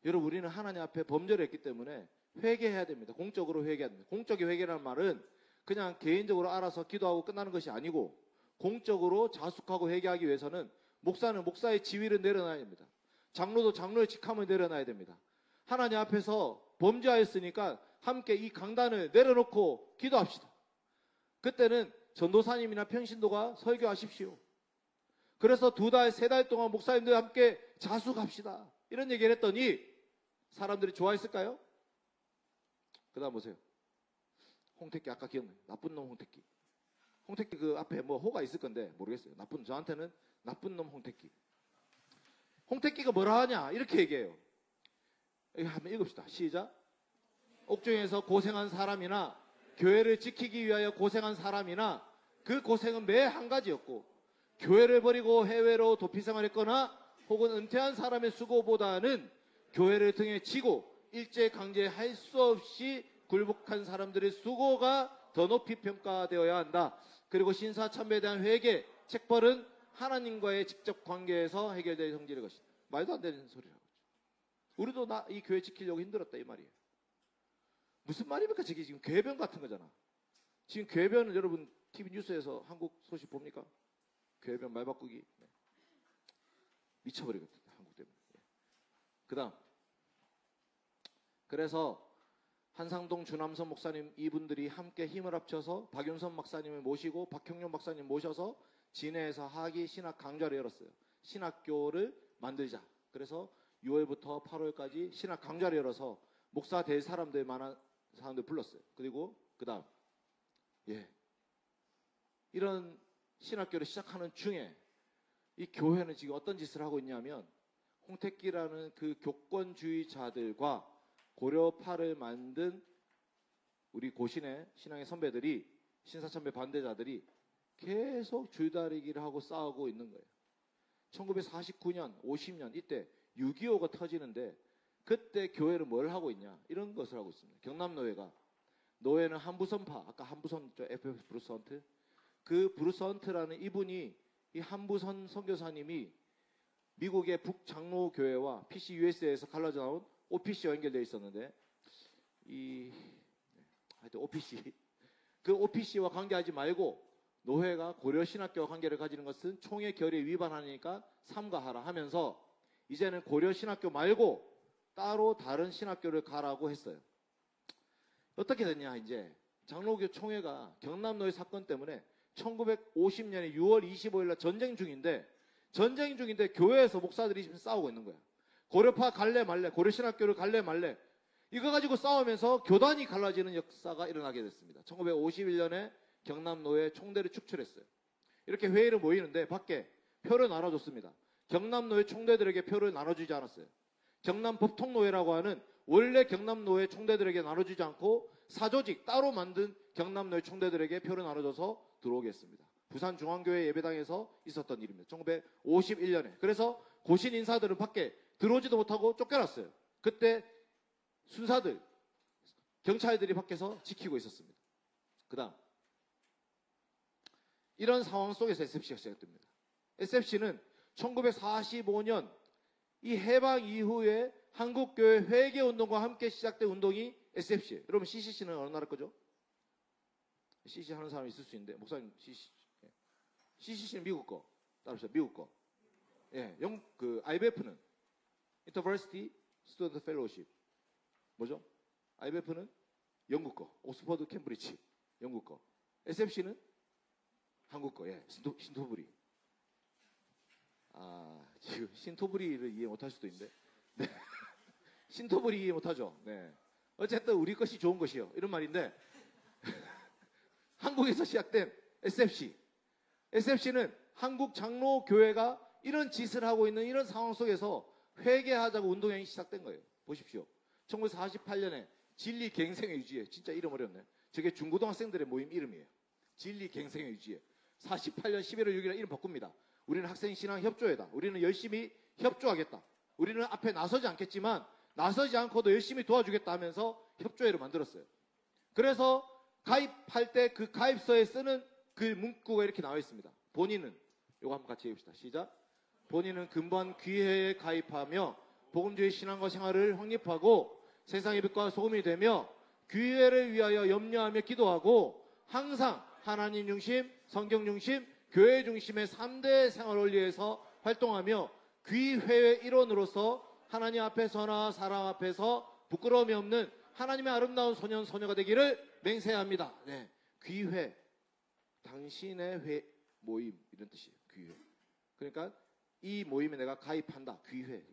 여러분 우리는 하나님 앞에 범죄를 했기 때문에 회개해야 됩니다. 공적으로 회개해야 됩니다. 공적인 회개라는 말은 그냥 개인적으로 알아서 기도하고 끝나는 것이 아니고 공적으로 자숙하고 회개하기 위해서는 목사는 목사의 지위를 내려놔야 됩니다. 장로도 장로의 직함을 내려놔야 됩니다. 하나님 앞에서 범죄하였으니까 함께 이 강단을 내려놓고 기도합시다. 그때는 전도사님이나 평신도가 설교하십시오. 그래서 2달, 3달 동안 목사님들과 함께 자숙합시다. 이런 얘기를 했더니 사람들이 좋아했을까요? 그 다음 보세요. 홍택기 아까 기억나요? 나쁜 놈 홍택기. 홍택기 그 앞에 뭐 호가 있을 건데 모르겠어요. 저한테는 나쁜 놈 홍택기. 홍택기가 뭐라 하냐 이렇게 얘기해요. 여기 한번 읽읍시다. 시작. 옥중에서 고생한 사람이나 교회를 지키기 위하여 고생한 사람이나 그 고생은 매 한 가지였고 교회를 버리고 해외로 도피생활했거나 혹은 은퇴한 사람의 수고보다는 교회를 등에 지고 일제강제할 수 없이 굴복한 사람들의 수고가 더 높이 평가되어야 한다. 그리고 신사참배에 대한 회개, 책벌은 하나님과의 직접 관계에서 해결될 성질의 것이다. 말도 안 되는 소리라고. 우리도 이 교회 지키려고 힘들었다 이 말이에요. 무슨 말입니까? 저게 지금 궤변 같은 거잖아. 지금 궤변은 여러분 TV 뉴스에서 한국 소식 봅니까? 궤변 말 바꾸기. 미쳐버리거든요. 한국 때문에. 그 다음. 그래서 한상동 주남선 목사님 이분들이 함께 힘을 합쳐서 박윤선 박사님을 모시고 박형룡 박사님 모셔서 진해에서 하기 신학 강좌를 열었어요. 신학교를 만들자. 그래서 6월부터 8월까지 신학 강좌를 열어서 목사 될 사람들 만한 사람들 불렀어요. 그리고 그 다음 이런 신학교를 시작하는 중에 이 교회는 지금 어떤 짓을 하고 있냐면 홍택기라는 그 교권주의자들과 고려파를 만든 우리 고신의 신앙의 선배들이 신사참배 반대자들이 계속 줄다리기를 하고 싸우고 있는 거예요. 1949년, 50년 이때 6.25가 터지는데 그때 교회는 뭘 하고 있냐 이런 것을 하고 있습니다. 경남노회가 노회는 한부선파 아까 한부선 FF 브루스 헌트 그 브루스 헌트라는 이분이 이 한부선 선교사님이 미국의 북장로교회와 PCUSA에서 갈라져 나온 OPC와 연결되어 있었는데 하여튼 OPC 그 OPC와 관계하지 말고 노회가 고려신학교와 관계를 가지는 것은 총회 결의에 위반하니까 삼가하라 하면서 이제는 고려신학교 말고 따로 다른 신학교를 가라고 했어요. 어떻게 됐냐, 이제 장로교 총회가 경남노회 사건 때문에 1950년에 6월 25일 날 전쟁 중인데 교회에서 목사들이 지금 싸우고 있는 거야. 고려파 갈래 말래, 고려신학교를 갈래 말래, 이거 가지고 싸우면서 교단이 갈라지는 역사가 일어나게 됐습니다. 1951년에 경남노회 총대를 축출했어요. 이렇게 회의를 모이는데 밖에 표를 나눠줬습니다. 경남노회 총대들에게 표를 나눠주지 않았어요. 경남법통노회라고 하는 원래 경남노회 총대들에게 나눠주지 않고 사조직 따로 만든 경남노회 총대들에게 표를 나눠줘서 들어오게 했습니다. 부산중앙교회 예배당에서 있었던 일입니다. 1951년에. 그래서 고신 인사들은 밖에 들어오지도 못하고 쫓겨났어요. 그때 순사들, 경찰들이 밖에서 지키고 있었습니다. 그 다음 이런 상황 속에서 SFC가 시작됩니다. SFC는 1945년 이 해방 이후에 한국교회 회개운동과 함께 시작된 운동이 SFC예요. 여러분 CCC는 어느 나라 거죠? CCC 하는 사람이 있을 수 있는데 목사님 CCC는 미국 거. 따라합시다. 미국 거. 예, IBF는 University Student Fellowship. 뭐죠? IBF는 영국 거. 옥스퍼드 캠브리지. 영국 거. SFC는 한국 거. 예, 신토부리. 지금 신토부리를 이해 못할 수도 있는데. 네. 신토부리 이해 못하죠. 네. 어쨌든 우리 것이 좋은 것이요. 이런 말인데 한국에서 시작된 SFC. SFC는 한국 장로교회가 이런 짓을 하고 있는 이런 상황 속에서 회개하자고 운동행이 시작된 거예요. 보십시오. 1948년에 진리갱생회 유지회. 진짜 이름 어렵네. 저게 중고등학생들의 모임 이름이에요. 진리갱생회 유지회. 48년 11월 6일에 이름 바꿉니다. 우리는 학생신앙협조회다. 우리는 열심히 협조하겠다. 우리는 앞에 나서지 않겠지만 나서지 않고도 열심히 도와주겠다 하면서 협조회를 만들었어요. 그래서 가입할 때 그 가입서에 쓰는 그 문구가 이렇게 나와 있습니다. 본인은, 이거 한번 같이 해봅시다. 시작. 본인은 근본 귀회에 가입하며 복음주의 신앙과 생활을 확립하고 세상의 빛과 소금이 되며 귀회를 위하여 염려하며 기도하고 항상 하나님 중심, 성경 중심, 교회 중심의 3대 생활 원리에서 활동하며 귀회의 일원으로서 하나님 앞에서나 사람 앞에서 부끄러움이 없는 하나님의 아름다운 소년, 소녀가 되기를 맹세합니다. 네, 귀회. 당신의 모임 이런 뜻이에요. 귀회. 그러니까 이 모임에 내가 가입한다. 귀회.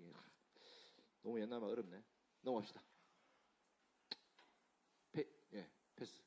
너무 옛날 말 어렵네. 넘어갑시다. 패스.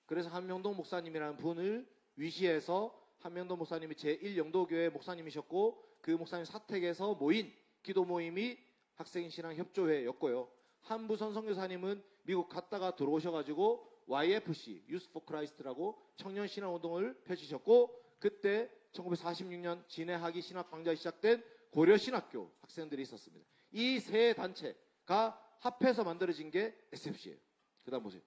그래서 한명동 목사님이라는 분을 위시해서 한명동 목사님이 제1영도교회 목사님이셨고 그 목사님 사택에서 모인 기도 모임이 학생신앙협조회였고요. 한부선 선교사님은 미국 갔다가 들어오셔가지고 YFC, Youth for Christ라고 청년신앙운동을 펼치셨고 그때 1946년 진해학위 신학강좌에 시작된 고려신학교 학생들이 있었습니다. 이 세 단체가 합해서 만들어진 게 SFC예요. 그 다음 보세요.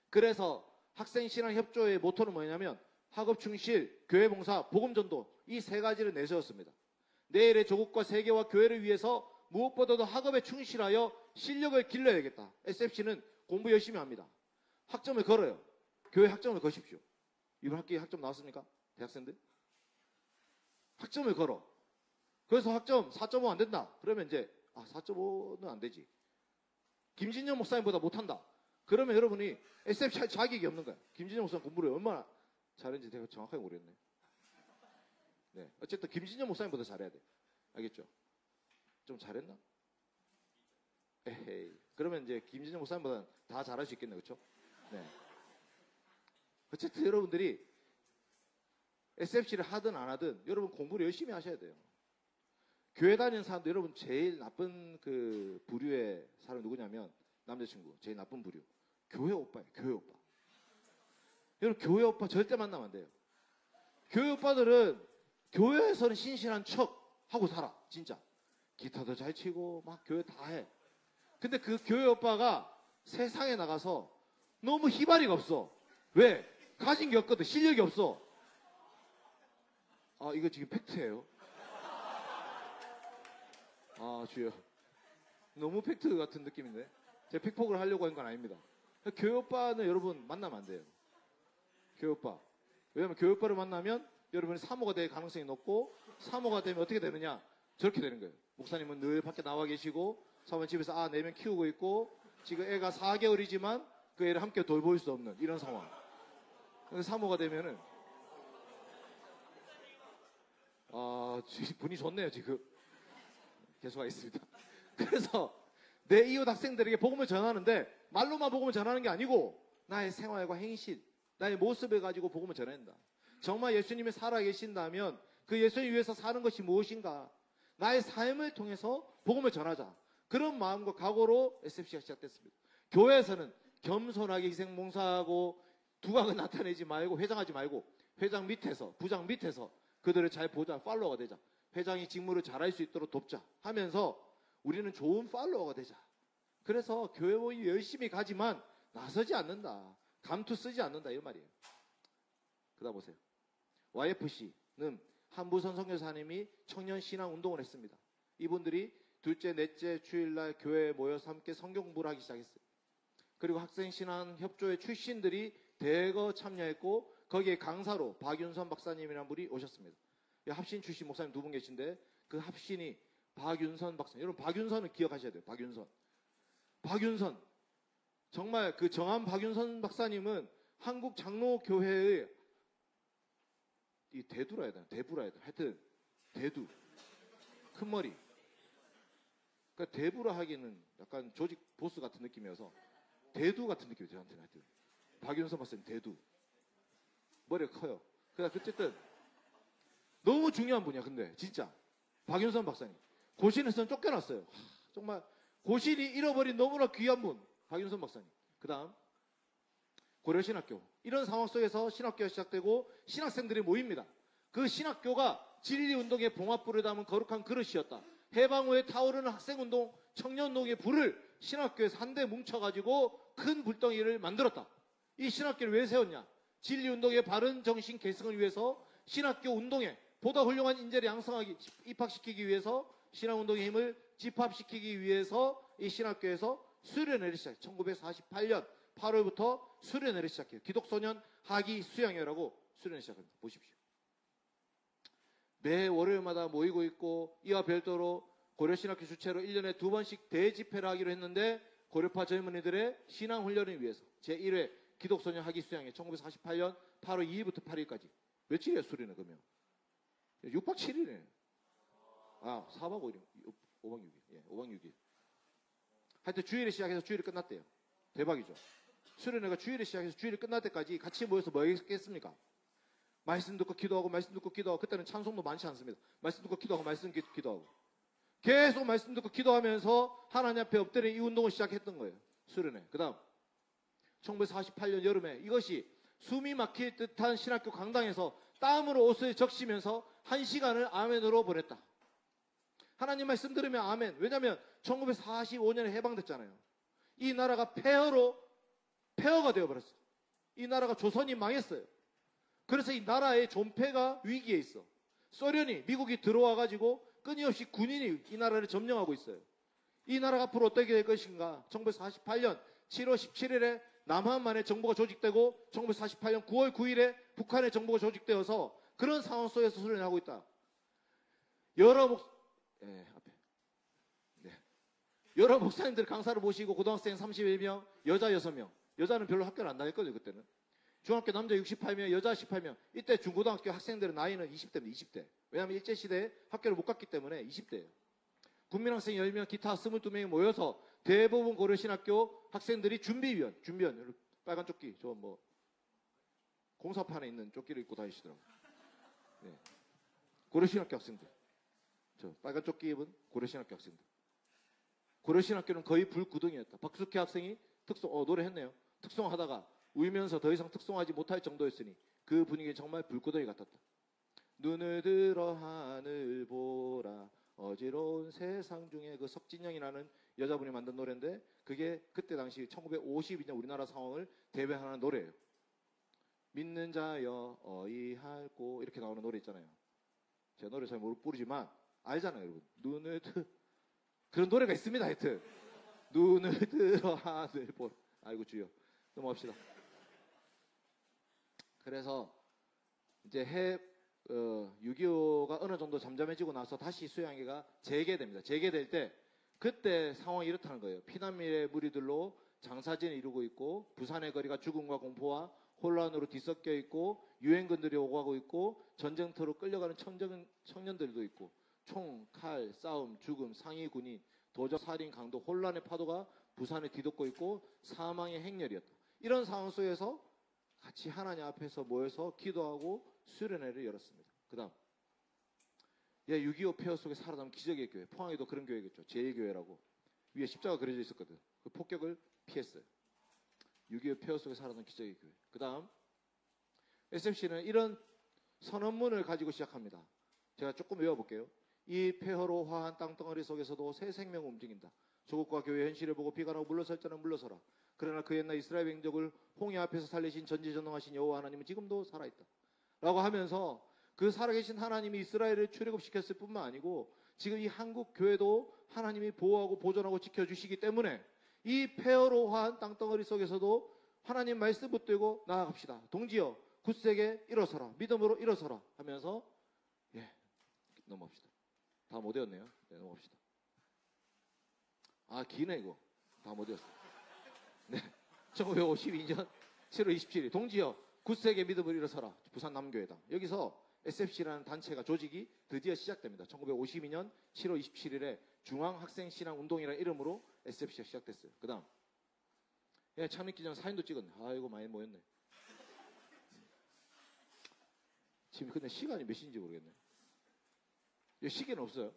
그래서 학생신앙협조회의 모토는 뭐냐면 학업충실, 교회봉사, 복음전도 이 세 가지를 내세웠습니다. 내일의 조국과 세계와 교회를 위해서 무엇보다도 학업에 충실하여 실력을 길러야겠다. SFC는 공부 열심히 합니다. 학점을 걸어요. 교회 학점을 거십시오. 이번 학기에 학점 나왔습니까? 대학생들? 학점을 걸어. 그래서 학점 4.5 안 된다. 그러면 이제 4.5는 안 되지. 김진영 목사님보다 못한다. 그러면 여러분이 SFC 자격이 없는 거야. 김진영 목사님 공부를 얼마나 잘했는지 제가 정확하게 모르겠네. 네, 어쨌든 김진영 목사님보다 잘해야 돼. 알겠죠? 좀 잘했나? 에헤이. 그러면 이제 김진영 목사님보다 다 잘할 수 있겠네, 그렇죠? 네. 어쨌든 여러분들이 SFC를 하든 안 하든 여러분 공부를 열심히 하셔야 돼요. 교회 다니는 사람도 여러분 제일 나쁜 그 부류의 사람 누구냐면 남자친구 제일 나쁜 부류. 교회 오빠예요. 교회 오빠. 여러분 교회 오빠 절대 만나면 안 돼요. 교회 오빠들은 교회에서는 신실한 척 하고 살아. 진짜. 기타도 잘 치고 막 교회 다 해. 근데 그 교회 오빠가 세상에 나가서 너무 희발이가 없어. 왜? 가진 게 없거든. 실력이 없어. 이거 지금 팩트예요. 아, 주여. 너무 팩트 같은 느낌인데. 제가 팩폭을 하려고 한 건 아닙니다. 교회 오빠는 여러분 만나면 안 돼요. 교회 오빠. 왜냐면 교회 오빠를 만나면 여러분이 사모가 될 가능성이 높고, 사모가 되면 어떻게 되느냐? 저렇게 되는 거예요. 목사님은 늘 밖에 나와 계시고, 사모는 집에서 4명 키우고 있고, 지금 애가 4개월이지만 그 애를 함께 돌볼 수 없는 이런 상황. 사모가 되면은, 분이 좋네요, 지금. 계속하겠습니다. 그래서 내 이웃 학생들에게 복음을 전하는데, 말로만 복음을 전하는 게 아니고, 나의 생활과 행실, 나의 모습을 가지고 복음을 전해야 된다. 정말 예수님이 살아계신다면 그 예수님 위해서 사는 것이 무엇인가? 나의 삶을 통해서 복음을 전하자. 그런 마음과 각오로 SFC가 시작됐습니다. 교회에서는 겸손하게 희생봉사하고 두각을 나타내지 말고, 회장하지 말고, 회장 밑에서, 부장 밑에서 그들을 잘 보자, 팔로워가 되자. 회장이 직무를 잘할 수 있도록 돕자 하면서 우리는 좋은 팔로워가 되자. 그래서 교회 모임 열심히 가지만 나서지 않는다. 감투 쓰지 않는다. 이런 말이에요. 그다음 보세요. YFC는 한부선 선교사님이 청년 신앙 운동을 했습니다. 이분들이 둘째, 넷째 주일날 교회에 모여서 함께 성경 공부를 하기 시작했어요. 그리고 학생 신앙 협조회 출신들이 대거 참여했고, 거기에 강사로 박윤선 박사님이라는 분이 오셨습니다. 합신 출신 목사님 2분 계신데 그 합신이 박윤선 박사님. 여러분 박윤선은 기억하셔야 돼요. 박윤선. 정말 그 정한 박윤선 박사님은 한국 장로교회의 이 대두라 해야 되나? 대부라 해야 되나? 하여튼 대두. 큰 머리. 그러니까 대부라 하기는 약간 조직 보스 같은 느낌이어서 대두 같은 느낌이에요. 저한테는 하여튼. 박윤선 박사님 대두. 머리가 커요. 그러니까 어쨌든 너무 중요한 분이야. 근데 진짜 박윤선 박사님 고신에서는 쫓겨났어요. 정말 고신이 잃어버린 너무나 귀한 분 박윤선 박사님. 그 다음 고려신학교. 이런 상황 속에서 신학교가 시작되고 신학생들이 모입니다. 그 신학교가 진리운동의 봉합불을 담은 거룩한 그릇이었다. 해방 후에 타오르는 학생운동, 청년운동의 불을 신학교에서 한데 뭉쳐가지고 큰 불덩이를 만들었다. 이 신학교를 왜 세웠냐? 진리운동의 바른 정신 계승을 위해서, 신학교 운동에 보다 훌륭한 인재를 양성하기, 입학시키기 위해서, 신학운동의 힘을 집합시키기 위해서 이 신학교에서 수련회를 시작해요. 1948년 8월부터 수련회를 시작해요. 기독소년 학위 수양회라고 수련회 시작합니다. 보십시오. 매 월요일마다 모이고 있고, 이와 별도로 고려신학교 주최로 1년에 2번씩 대집회를 하기로 했는데, 고려파 젊은이들의 신앙훈련을 위해서 제1회 기독소년 학위 수양회 1948년 8월 2일부터 8일까지 며칠이에요 수련회 그러면? 6박 7일이네. 4박 5일, 5박 6일. 예, 5박 6일. 하여튼 주일에 시작해서 주일에 끝났대요. 대박이죠. 수련회가 주일에 시작해서 주일에 끝날 때까지 같이 모여서 뭐 했겠습니까? 말씀 듣고 기도하고, 말씀 듣고 기도하고. 그때는 찬송도 많지 않습니다. 말씀 듣고 기도하고, 말씀 듣고 기도하고. 계속 말씀 듣고 기도하면서 하나님 앞에 엎드리는 이 운동을 시작했던 거예요. 수련회. 그 다음 1948년 여름에 이것이 숨이 막힐 듯한 신학교 강당에서 땀으로 옷을 적시면서 1시간을 아멘으로 보냈다. 하나님 말씀 들으면 아멘. 왜냐하면 1945년에 해방됐잖아요. 이 나라가 폐허가 되어버렸어. 이 나라가 조선이 망했어요. 그래서 이 나라의 존폐가 위기에 있어. 소련이, 미국이 들어와가지고 끊임없이 군인이 이 나라를 점령하고 있어요. 이 나라가 앞으로 어떻게 될 것인가? 1948년 7월 17일에 남한만의 정부가 조직되고 1948년 9월 9일에 북한의 정부가 조직되어서 그런 상황 속에서 수련을 하고 있다. 여러 목사님들 강사를 모시고 고등학생 31명, 여자 6명. 여자는 별로 학교를 안 다녔거든요, 그때는. 중학교 남자 68명, 여자 18명. 이때 중고등학교 학생들의 나이는 20대입니다, 20대. 왜냐하면 일제시대에 학교를 못 갔기 때문에 20대예요. 국민학생 10명, 기타 22명이 모여서 대부분 고려신학교 학생들이 준비위원, 빨간 조끼, 공사판에 있는 조끼를 입고 다니시더라고요. 네. 고려신학교 학생들. 빨간 조끼 입은 고려신학교 학생들. 고려신학교는 거의 불구덩이였다. 박숙희 학생이 노래했네요. 특송하다가 울면서 더 이상 특송하지 못할 정도였으니 그 분위기는 정말 불구덩이 같았다. 눈을 들어 하늘 보라 어지러운 세상 중에, 그 석진영이라는 여자분이 만든 노래인데 그게 그때 당시 1952년 우리나라 상황을 대변하는 노래예요. 믿는 자여 어이할꼬 이렇게 나오는 노래 있잖아요. 제가 노래 잘 모르지만 알잖아요, 여러분. 그런 노래가 있습니다. 하여튼 눈을 들어 하늘 볼. 아이고 주여. 넘어갑시다. 그래서 이제 6.25가 어느 정도 잠잠해지고 나서 다시 수양회가 재개됩니다. 재개될 때 그때 상황이 이렇다는 거예요. 피난민의 무리들로 장사진을 이루고 있고 부산의 거리가 죽음과 공포와 혼란으로 뒤섞여 있고 유행군들이 오가고 있고 전쟁터로 끌려가는 청년들도 있고 총, 칼, 싸움, 죽음, 상위 군인, 도적, 살인, 강도, 혼란의 파도가 부산을 뒤덮고 있고 사망의 행렬이었다. 이런 상황 속에서 같이 하나님 앞에서 모여서 기도하고 수련회를 열었습니다. 그 다음 6.25 폐허 속에 살아남은 기적의 교회, 포항에도 그런 교회겠죠. 제1교회라고 위에 십자가 그려져 있었거든. 그 폭격을 피했어요. 6.25 폐허 속에 살아남은 기적의 교회. 그 다음 SFC는 이런 선언문을 가지고 시작합니다. 제가 조금 외워볼게요. 이 폐허로 화한 땅덩어리 속에서도 새 생명을 움직인다. 조국과 교회의 현실을 보고 비관하고 물러설 자는 물러서라. 그러나 그 옛날 이스라엘 백족을 홍해 앞에서 살리신 전지전능하신 여호와 하나님은 지금도 살아있다. 라고 하면서 그 살아계신 하나님이 이스라엘을 출애굽시켰을 뿐만 아니고 지금 이 한국 교회도 하나님이 보호하고 보존하고 지켜주시기 때문에 이 폐허로 화한 땅덩어리 속에서도 하나님 말씀 붙들고 나아갑시다. 동지여 굳세게 일어서라. 믿음으로 일어서라 하면서 넘어갑시다. 다 못 외웠네요. 넘어갑시다. 아 기네 이거. 다 못 외웠어. 네. 1952년 7월 27일 동지여 굳세게 믿음으로 일어서라. 부산 남교회당. 여기서 SFC라는 단체가 조직이 드디어 시작됩니다. 1952년 7월 27일에 중앙학생신앙운동이라는 이름으로 SFC가 시작됐어요. 그 다음 참여기 전 사진도 찍었네. 아이고 많이 모였네. 지금 근데 시간이 몇 시인지 모르겠네. 시계는 없어요.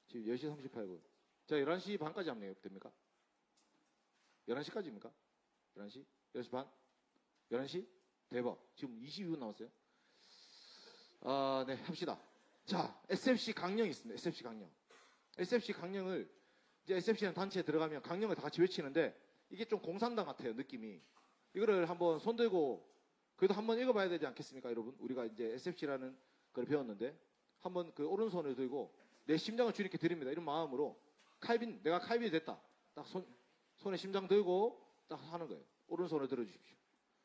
지금 10시 38분. 자 11시 반까지 하면 됩니까? 11시까지입니까? 11시? 11시 반? 11시? 대박. 지금 22분 남았어요. 네, 합시다. 자, SFC 강령이 있습니다. SFC 강령. SFC 강령을, 이제 SFC라는 단체에 들어가면 강령을 다 같이 외치는데, 이게 좀 공산당 같아요, 느낌이. 이거를 한번 손들고, 그래도 한번 읽어봐야 되지 않겠습니까, 여러분? 우리가 이제 SFC라는 걸 배웠는데, 한번 그 오른손을 들고, 내 심장을 주님께 드립니다. 이런 마음으로, 내가 칼빈이 됐다. 딱 손에 심장 들고, 딱 하는 거예요. 오른손을 들어주십시오.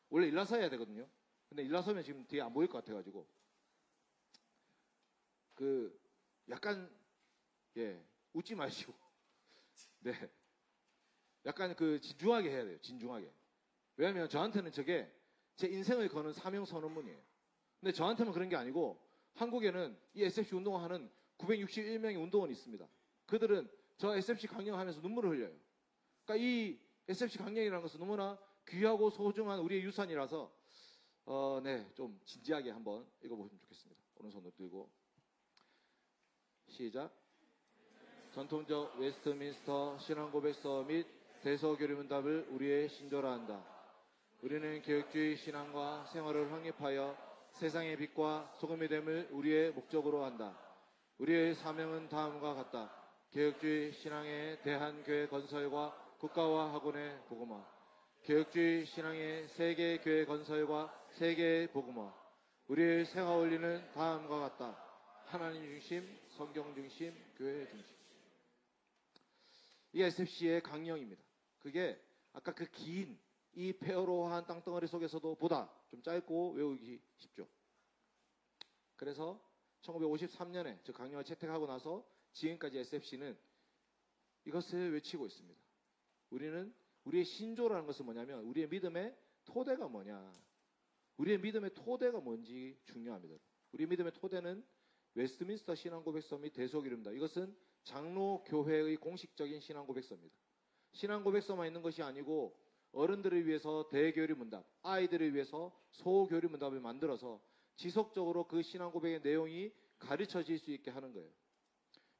원래 일어서 해야 되거든요. 근데 일어서면 지금 뒤에 안 보일 것 같아가지고. 약간, 웃지 마시고. 네. 약간 진중하게 해야 돼요. 진중하게. 왜냐면 저한테는 저게 제 인생을 거는 사명 선언문이에요. 근데 저한테만 그런 게 아니고, 한국에는 이 SFC 운동을 하는 961명의 운동원이 있습니다. 그들은 저 SFC 강령하면서 눈물을 흘려요. 그러니까 이 SFC 강령이라는 것은 너무나 귀하고 소중한 우리의 유산이라서 좀 진지하게 한번 읽어보시면 좋겠습니다. 오른손을 들고 시작. 전통적 웨스트민스터 신앙고백서 및 대서교리문답을 우리의 신조라 한다. 우리는 개혁주의 신앙과 생활을 확립하여 세상의 빛과 소금이 됨을 우리의 목적으로 한다. 우리의 사명은 다음과 같다. 개혁주의 신앙의 대한교회 건설과 국가와 학원의 복음화, 개혁주의 신앙의 세계교회 건설과 세계의 복음화, 우리의 생활 원리는 다음과 같다. 하나님 중심, 성경 중심, 교회 중심. 이게 SFC의 강령입니다. 그게 아까 그 긴 이 폐허로한 땅덩어리 속에서도 보다 좀 짧고 외우기 쉽죠. 그래서 1953년에 저 강령을 채택하고 나서 지금까지 SFC는 이것을 외치고 있습니다. 우리의 신조라는 것은 뭐냐면 우리의 믿음의 토대가 뭐냐. 우리의 믿음의 토대가 뭔지 중요합니다. 우리의 믿음의 토대는 웨스트민스터 신앙고백서 및 대속이름이다. 이것은 장로교회의 공식적인 신앙고백서입니다. 신앙고백서만 있는 것이 아니고 어른들을 위해서 대교리 문답, 아이들을 위해서 소교리 문답을 만들어서 지속적으로 그 신앙고백의 내용이 가르쳐질 수 있게 하는 거예요.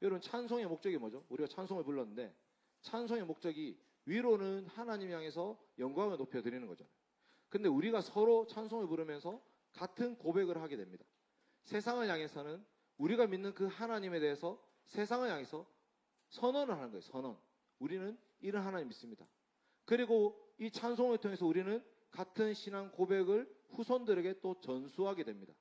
여러분 찬송의 목적이 뭐죠? 우리가 찬송을 불렀는데 찬송의 목적이 위로는 하나님 향해서 영광을 높여드리는 거잖아요. 근데 우리가 서로 찬송을 부르면서 같은 고백을 하게 됩니다. 세상을 향해서는 우리가 믿는 그 하나님에 대해서 세상을 향해서 선언을 하는 거예요. 선언. 우리는 이런 하나님 믿습니다. 그리고 이 찬송을 통해서 우리는 같은 신앙 고백을 후손들에게 또 전수하게 됩니다.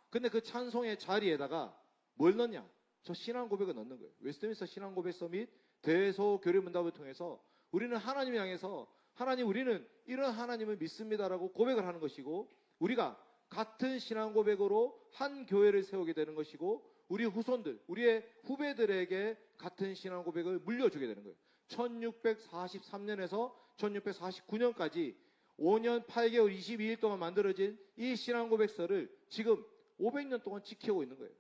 근데 그 찬송의 자리에다가 뭘 넣냐? 저 신앙 고백을 넣는 거예요. 웨스트민스터 신앙 고백 서밋 대소 교류 문답을 통해서 우리는 하나님을 향해서 하나님 우리는 이런 하나님을 믿습니다라고 고백을 하는 것이고 우리가 같은 신앙 고백으로 한 교회를 세우게 되는 것이고 우리 후손들, 우리의 후배들에게 같은 신앙 고백을 물려주게 되는 거예요. 1643년에서 1649년까지 5년 8개월 22일 동안 만들어진 이 신앙 고백서를 지금 500년 동안 지켜오고 있는 거예요.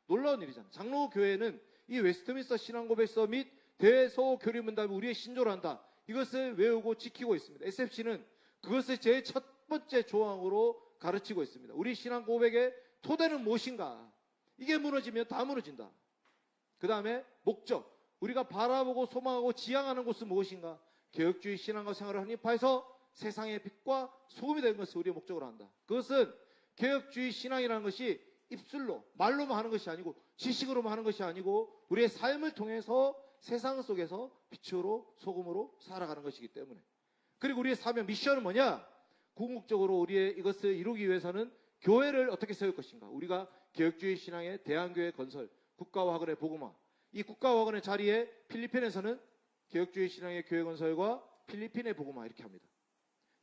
놀라운 일이잖아요. 장로교회는 이 웨스트민스터 신앙 고백서 및 대소 교류 문답이 우리의 신조란다. 이것을 외우고 지키고 있습니다. SFC는 그것을 제일 첫 번째 조항으로 가르치고 있습니다. 우리 신앙 고백의 토대는 무엇인가? 이게 무너지면 다 무너진다. 그 다음에 목적, 우리가 바라보고 소망하고 지향하는 곳은 무엇인가? 개혁주의 신앙과 생활을 확립하여서 세상의 빛과 소금이 되는 것을 우리의 목적으로 한다. 그것은 개혁주의 신앙이라는 것이 입술로, 말로만 하는 것이 아니고 지식으로만 하는 것이 아니고 우리의 삶을 통해서 세상 속에서 빛으로 소금으로 살아가는 것이기 때문에. 그리고 우리의 사명, 미션은 뭐냐? 궁극적으로 우리의 이것을 이루기 위해서는 교회를 어떻게 세울 것인가? 우리가 개혁주의 신앙의 대한교회 건설, 국가와 학원의 복음화. 이 국가와 학원의 자리에 필리핀에서는 개혁주의 신앙의 교회 건설과 필리핀의 복음화 이렇게 합니다.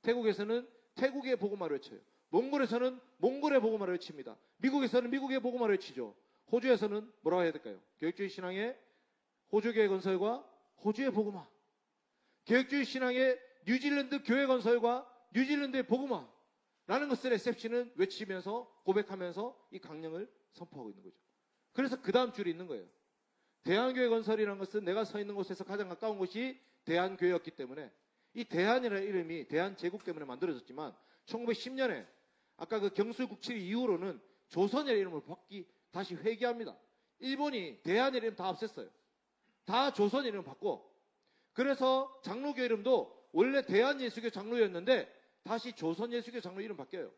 태국에서는 태국의 복음화를 외쳐요. 몽골에서는 몽골의 복음화를 외칩니다. 미국에서는 미국의 복음화를 외치죠. 호주에서는 뭐라고 해야 될까요? 개혁주의 신앙의 호주교회 건설과 호주의 복음화. 개혁주의 신앙의 뉴질랜드 교회 건설과 뉴질랜드의 복음화라는 것을 SFC는 외치면서 고백하면서 이 강령을 선포하고 있는 거죠. 그래서 그 다음 줄이 있는 거예요. 대한교회 건설이라는 것은 내가 서 있는 곳에서 가장 가까운 곳이 대한교회였기 때문에 이 대한이라는 이름이 대한제국 때문에 만들어졌지만 1910년에 아까 그 경술국칠 이후로는 조선이라는 이름을 바뀌 다시 회귀합니다. 일본이 대한이라는 이름 다 없앴어요. 다 조선 이름을 바꿔. 그래서 장로교 이름도 원래 대한예수교 장로였는데 다시 조선예수교 장로 이름 바뀌어요.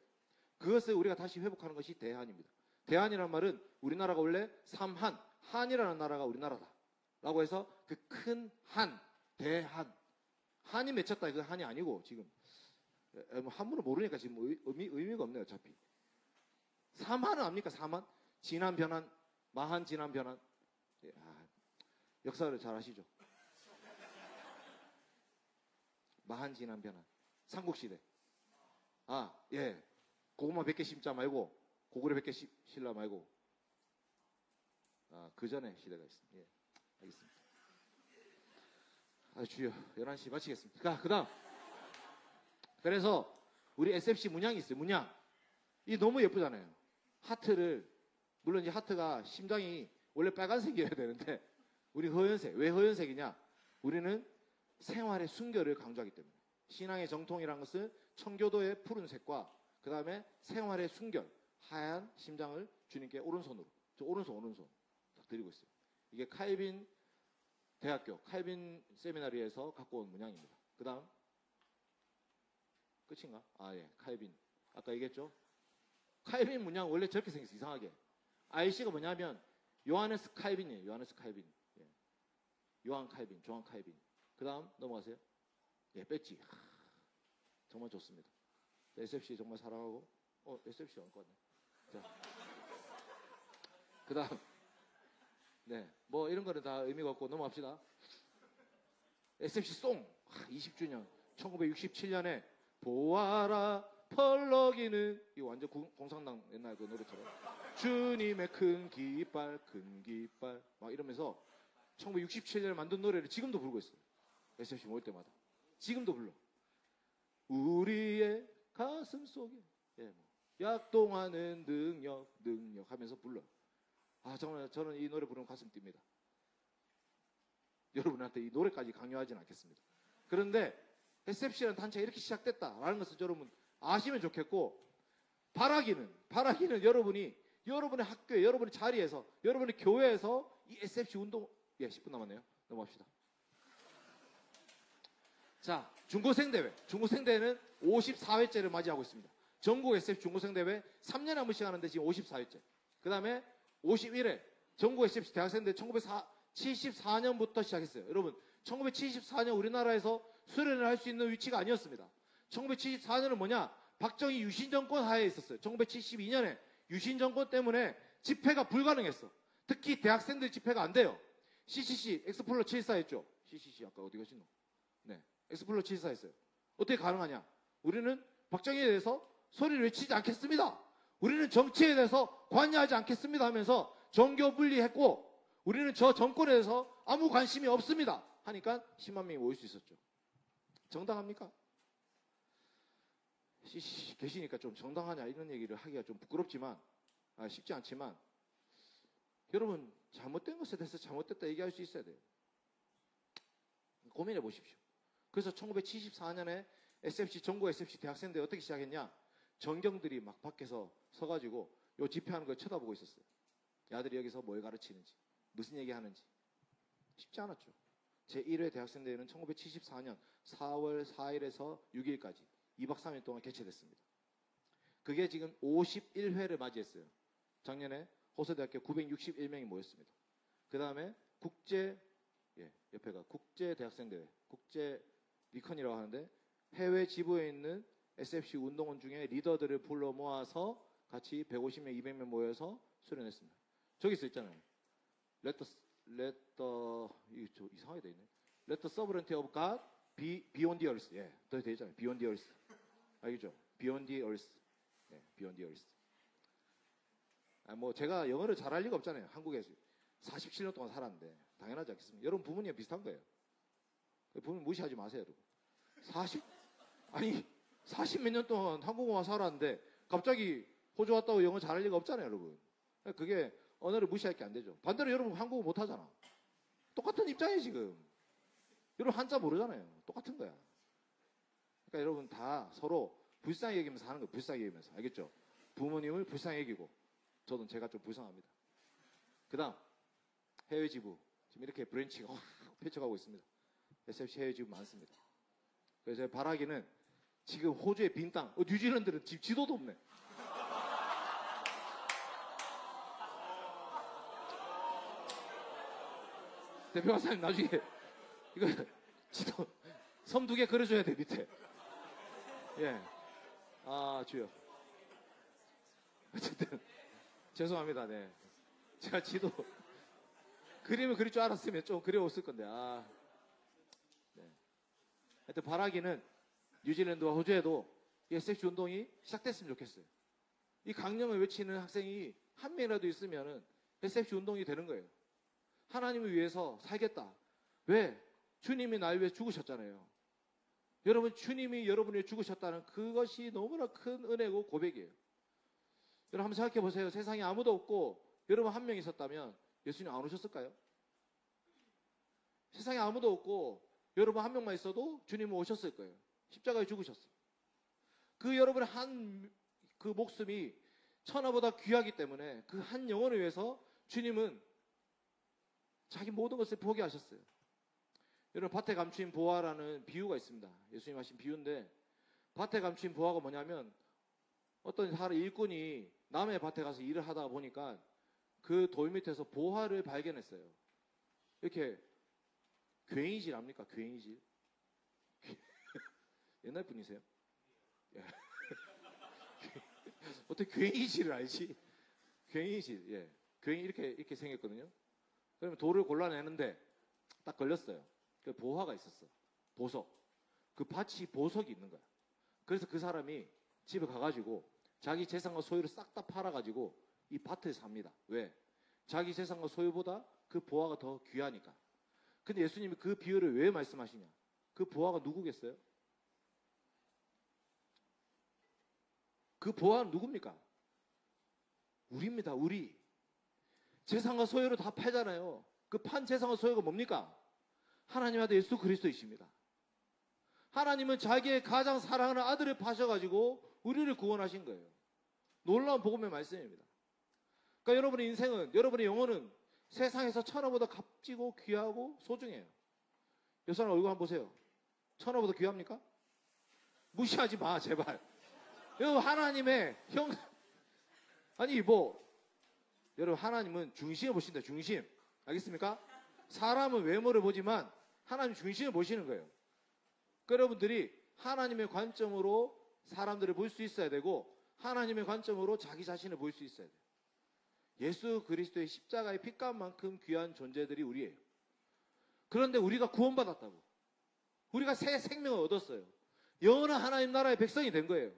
그것을 우리가 다시 회복하는 것이 대한입니다. 대한이라는 말은 우리나라가 원래 삼한, 한이라는 나라가 우리나라다 라고 해서 그 큰 한, 대한. 한이 맺혔다 그 한이 아니고 지금 한문을 모르니까 지금 의미가 없네요. 어차피 삼한은 압니까? 삼한? 진한 변한, 마한 진한 변한. 역사를 잘 아시죠? 마한 진한 변한. 삼국시대. 예. 고구마 100개 심자 말고 고구려 100개 실라 말고 그 전에 시대가 있습니다. 예. 알겠습니다. 주여 11시 마치겠습니다. 그 다음 그래서 우리 SFC 문양이 있어요. 문양. 이 너무 예쁘잖아요. 하트를 물론 이 하트가 심장이 원래 빨간색이어야 되는데 우리 허연색. 왜 허연색이냐? 우리는 생활의 순결을 강조하기 때문에. 신앙의 정통이라는 것은 청교도의 푸른색과 그 다음에 생활의 순결, 하얀 심장을 주님께 오른손으로, 저 오른손 딱 드리고 있어요. 이게 칼빈 대학교, 칼빈 세미나리에서 갖고 온 문양입니다. 그 다음 끝인가? 예, 칼빈. 아까 얘기했죠? 칼빈 문양 원래 저렇게 생겼어요. 이상하게. IC가 뭐냐면 요하네스 칼빈이에요. 요하네스 칼빈. 예. 요한 칼빈, 조한 칼빈. 그 다음 넘어가세요. 예, 배지. 정말 좋습니다. SFC 정말 사랑하고, SFC 안 껐네. 자. 그 다음. 네, 뭐 이런 거는 다 의미가 없고 넘어갑시다. SFC 송. 20주년. 1967년에 보아라 펄럭이는, 이거 완전 공산당 옛날 그 노래처럼. 주님의 큰 깃발, 큰 깃발. 막 이러면서 1967년에 만든 노래를 지금도 부르고 있어요. SFC 모일 때마다. 지금도 불러. 우리의 가슴 속에 약동하는 능력 하면서 불러. 정말 저는 이 노래 부르면 가슴 뜁니다. 여러분한테 이 노래까지 강요하지는 않겠습니다. 그런데 SFC라는 단체가 이렇게 시작됐다라는 것을 여러분 아시면 좋겠고, 바라기는 여러분이 여러분의 학교에, 여러분의 자리에서, 여러분의 교회에서 이 SFC 운동, 10분 남았네요. 넘어갑시다. 자, 중고생대회. 중고생대회는 54회째를 맞이하고 있습니다. 전국 SF 중고생대회 3년에 한 번씩 하는데 지금 54회째. 그 다음에 51회 전국 SF 대학생대회 1974년부터 시작했어요. 여러분, 1974년 우리나라에서 수련을 할 수 있는 위치가 아니었습니다. 1974년은 뭐냐? 박정희 유신정권 하에 있었어요. 1972년에 유신정권 때문에 집회가 불가능했어. 특히 대학생들 집회가 안 돼요. CCC, 엑스플로 74 했죠. CCC 아까 어디 가시노? 네, 엑스플로 74 했어요. 어떻게 가능하냐? 우리는 박정희에 대해서 소리를 외치지 않겠습니다. 우리는 정치에 대해서 관여하지 않겠습니다 하면서 정교 분리했고, 우리는 저 정권에 대해서 아무 관심이 없습니다 하니까 10만 명이 모일 수 있었죠. 정당합니까? CCC 계시니까 좀 정당하냐 이런 얘기를 하기가 좀 부끄럽지만, 쉽지 않지만, 여러분 잘못된 것에 대해서 잘못됐다 얘기할 수 있어야 돼요. 고민해 보십시오. 그래서 1974년에 전국 SFC 대학생들이 어떻게 시작했냐? 전경들이 막 밖에서 서가지고 요 집회하는 걸 쳐다보고 있었어요. 야들이 여기서 뭘 가르치는지, 무슨 얘기 하는지. 쉽지 않았죠. 제1회 대학생대회는 1974년 4월 4일에서 6일까지 2박 3일 동안 개최됐습니다. 그게 지금 51회를 맞이했어요. 작년에 호서대학교 961명이 모였습니다. 그 다음에 옆에가 국제대학생대회, 국제 리컨이라고 하는데, 해외 지부에 있는 SFC 운동원 중에 리더들을 불러 모아서 같이 150명, 200명 모여서 수련했습니다. 저기 있잖아요. 이거 이상하게 돼 있네. Let the sovereignty of God be beyond the earth. 예, 더 돼 있잖아요. Beyond the earth. 알겠죠? Beyond the earth. 예, Beyond the earth. 뭐 제가 영어를 잘할 리가 없잖아요. 한국에서 47년 동안 살았는데 당연하지 않겠습니까? 여러분 부모님 비슷한 거예요. 부모님 무시하지 마세요, 여러분. 40 몇 년 동안 한국어만 살았는데 갑자기 호주 왔다고 영어 잘할 리가 없잖아요, 여러분. 그게 언어를 무시할 게 안 되죠. 반대로 여러분 한국어 못 하잖아. 똑같은 입장이에요, 지금. 여러분 한자 모르잖아요. 똑같은 거야. 그러니까 여러분 다 서로 불쌍히 여기면서 하는 거예요. 불쌍히 여기면서. 알겠죠? 부모님을 불쌍히 여기고, 저는 제가 좀 불쌍합니다. 그 다음 해외 지부 지금 이렇게 브랜치가 펼쳐가고 있습니다. SFC 해외 지부 많습니다. 그래서 제가 바라기는 지금 호주의 빈 땅, 뉴질랜드는 지도도 없네. 대표가사님 나중에 이거 지도 섬 2개 그려줘야 돼, 밑에. 예. 주여. 어쨌든 죄송합니다. 네. 제가 지도 그림을 그릴 줄 알았으면 좀 그려왔을 건데. 네. 하여튼 바라기는 뉴질랜드와 호주에도 이 SFC 운동이 시작됐으면 좋겠어요. 이 강령을 외치는 학생이 한 명이라도 있으면은 SFC 운동이 되는 거예요. 하나님을 위해서 살겠다. 왜? 주님이 날 위해 죽으셨잖아요. 여러분, 주님이 여러분을 위해 죽으셨다는 그것이 너무나 큰 은혜고 고백이에요. 여러분 한번 생각해 보세요. 세상에 아무도 없고 여러분 한 명 있었다면 예수님 안 오셨을까요? 세상에 아무도 없고 여러분 한 명만 있어도 주님은 오셨을 거예요. 십자가에 죽으셨어요. 그 여러분의 그 목숨이 천하보다 귀하기 때문에 그 한 영혼을 위해서 주님은 자기 모든 것을 포기하셨어요. 여러분, 밭에 감추인 보화라는 비유가 있습니다. 예수님 하신 비유인데, 밭에 감추인 보화가 뭐냐면, 어떤 일꾼이 남의 밭에 가서 일을 하다 보니까 그 돌 밑에서 보화를 발견했어요. 이렇게 괭이질 압니까? 괭이질. 옛날 분이세요? 어떻게 괭이질을 알지? 괭이질, 예. 괭이 이렇게 생겼거든요. 그러면 돌을 골라내는데 딱 걸렸어요. 그 보화가 있었어. 보석. 그 밭이 보석이 있는 거야. 그래서 그 사람이 집에 가가지고 자기 재산과 소유를 싹 다 팔아가지고 이 밭을 삽니다. 왜? 자기 재산과 소유보다 그 보화가 더 귀하니까. 근데 예수님이 그 비유를 왜 말씀하시냐? 그 보화가 누구겠어요? 그 보화는 누굽니까? 우리입니다. 우리. 재산과 소유를 다 팔잖아요. 그 판 재산과 소유가 뭡니까? 하나님 아들 예수 그리스도이십니다. 하나님은 자기의 가장 사랑하는 아들을 파셔가지고 우리를 구원하신 거예요. 놀라운 복음의 말씀입니다. 그러니까 여러분의 인생은, 여러분의 영혼은 세상에서 천하보다 값지고 귀하고 소중해요. 이 사람 얼굴 한번 보세요. 천하보다 귀합니까? 무시하지 마, 제발. 여러분, 하나님의 여러분, 하나님은 중심을 보신다, 중심. 알겠습니까? 사람은 외모를 보지만 하나님 중심을 보시는 거예요. 그러니까 여러분들이 하나님의 관점으로 사람들을 볼 수 있어야 되고, 하나님의 관점으로 자기 자신을 볼 수 있어야 돼요. 예수 그리스도의 십자가의 핏값만큼 귀한 존재들이 우리예요. 그런데 우리가 구원받았다고. 우리가 새 생명을 얻었어요. 영원한 하나님 나라의 백성이 된 거예요.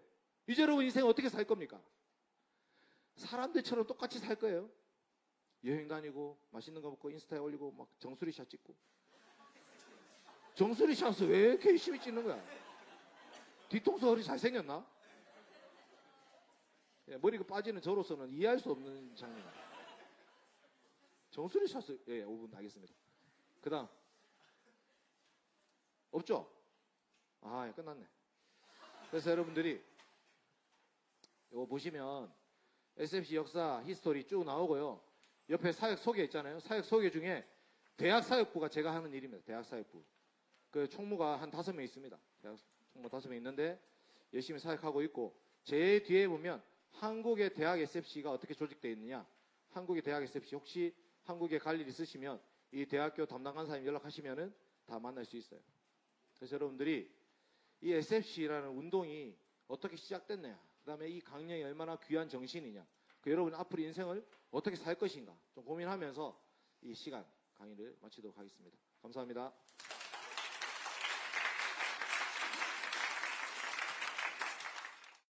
이제 여러분 인생 어떻게 살 겁니까? 사람들처럼 똑같이 살 거예요. 여행 다니고 맛있는 거 먹고 인스타에 올리고 막 정수리샷 찍고. 정수리샷을 왜 이렇게 열심히 찍는 거야? 뒤통수 허리 잘생겼나? 예, 머리가 빠지는 저로서는 이해할 수 없는 장면. 정수리샷을 5분 하겠습니다. 그 다음 없죠? 아, 끝났네. 그래서 여러분들이 이거 보시면 SFC 역사 히스토리 쭉 나오고요. 옆에 사역 소개 있잖아요. 사역 소개 중에 대학 사역부가 제가 하는 일입니다. 대학 사역부. 그 총무가 한 5명 있습니다. 대학 총무 5명 있는데 열심히 사역하고 있고, 제 뒤에 보면 한국의 대학 SFC가 어떻게 조직되어 있느냐. 한국의 대학 SFC 혹시 한국에 갈 일 있으시면 이 대학교 담당 간사님 연락하시면은 다 만날 수 있어요. 그래서 여러분들이 이 SFC라는 운동이 어떻게 시작됐느냐, 그 다음에 이 강령이 얼마나 귀한 정신이냐, 그 여러분 앞으로 인생을 어떻게 살 것인가 좀 고민하면서 이 시간 강의를 마치도록 하겠습니다. 감사합니다.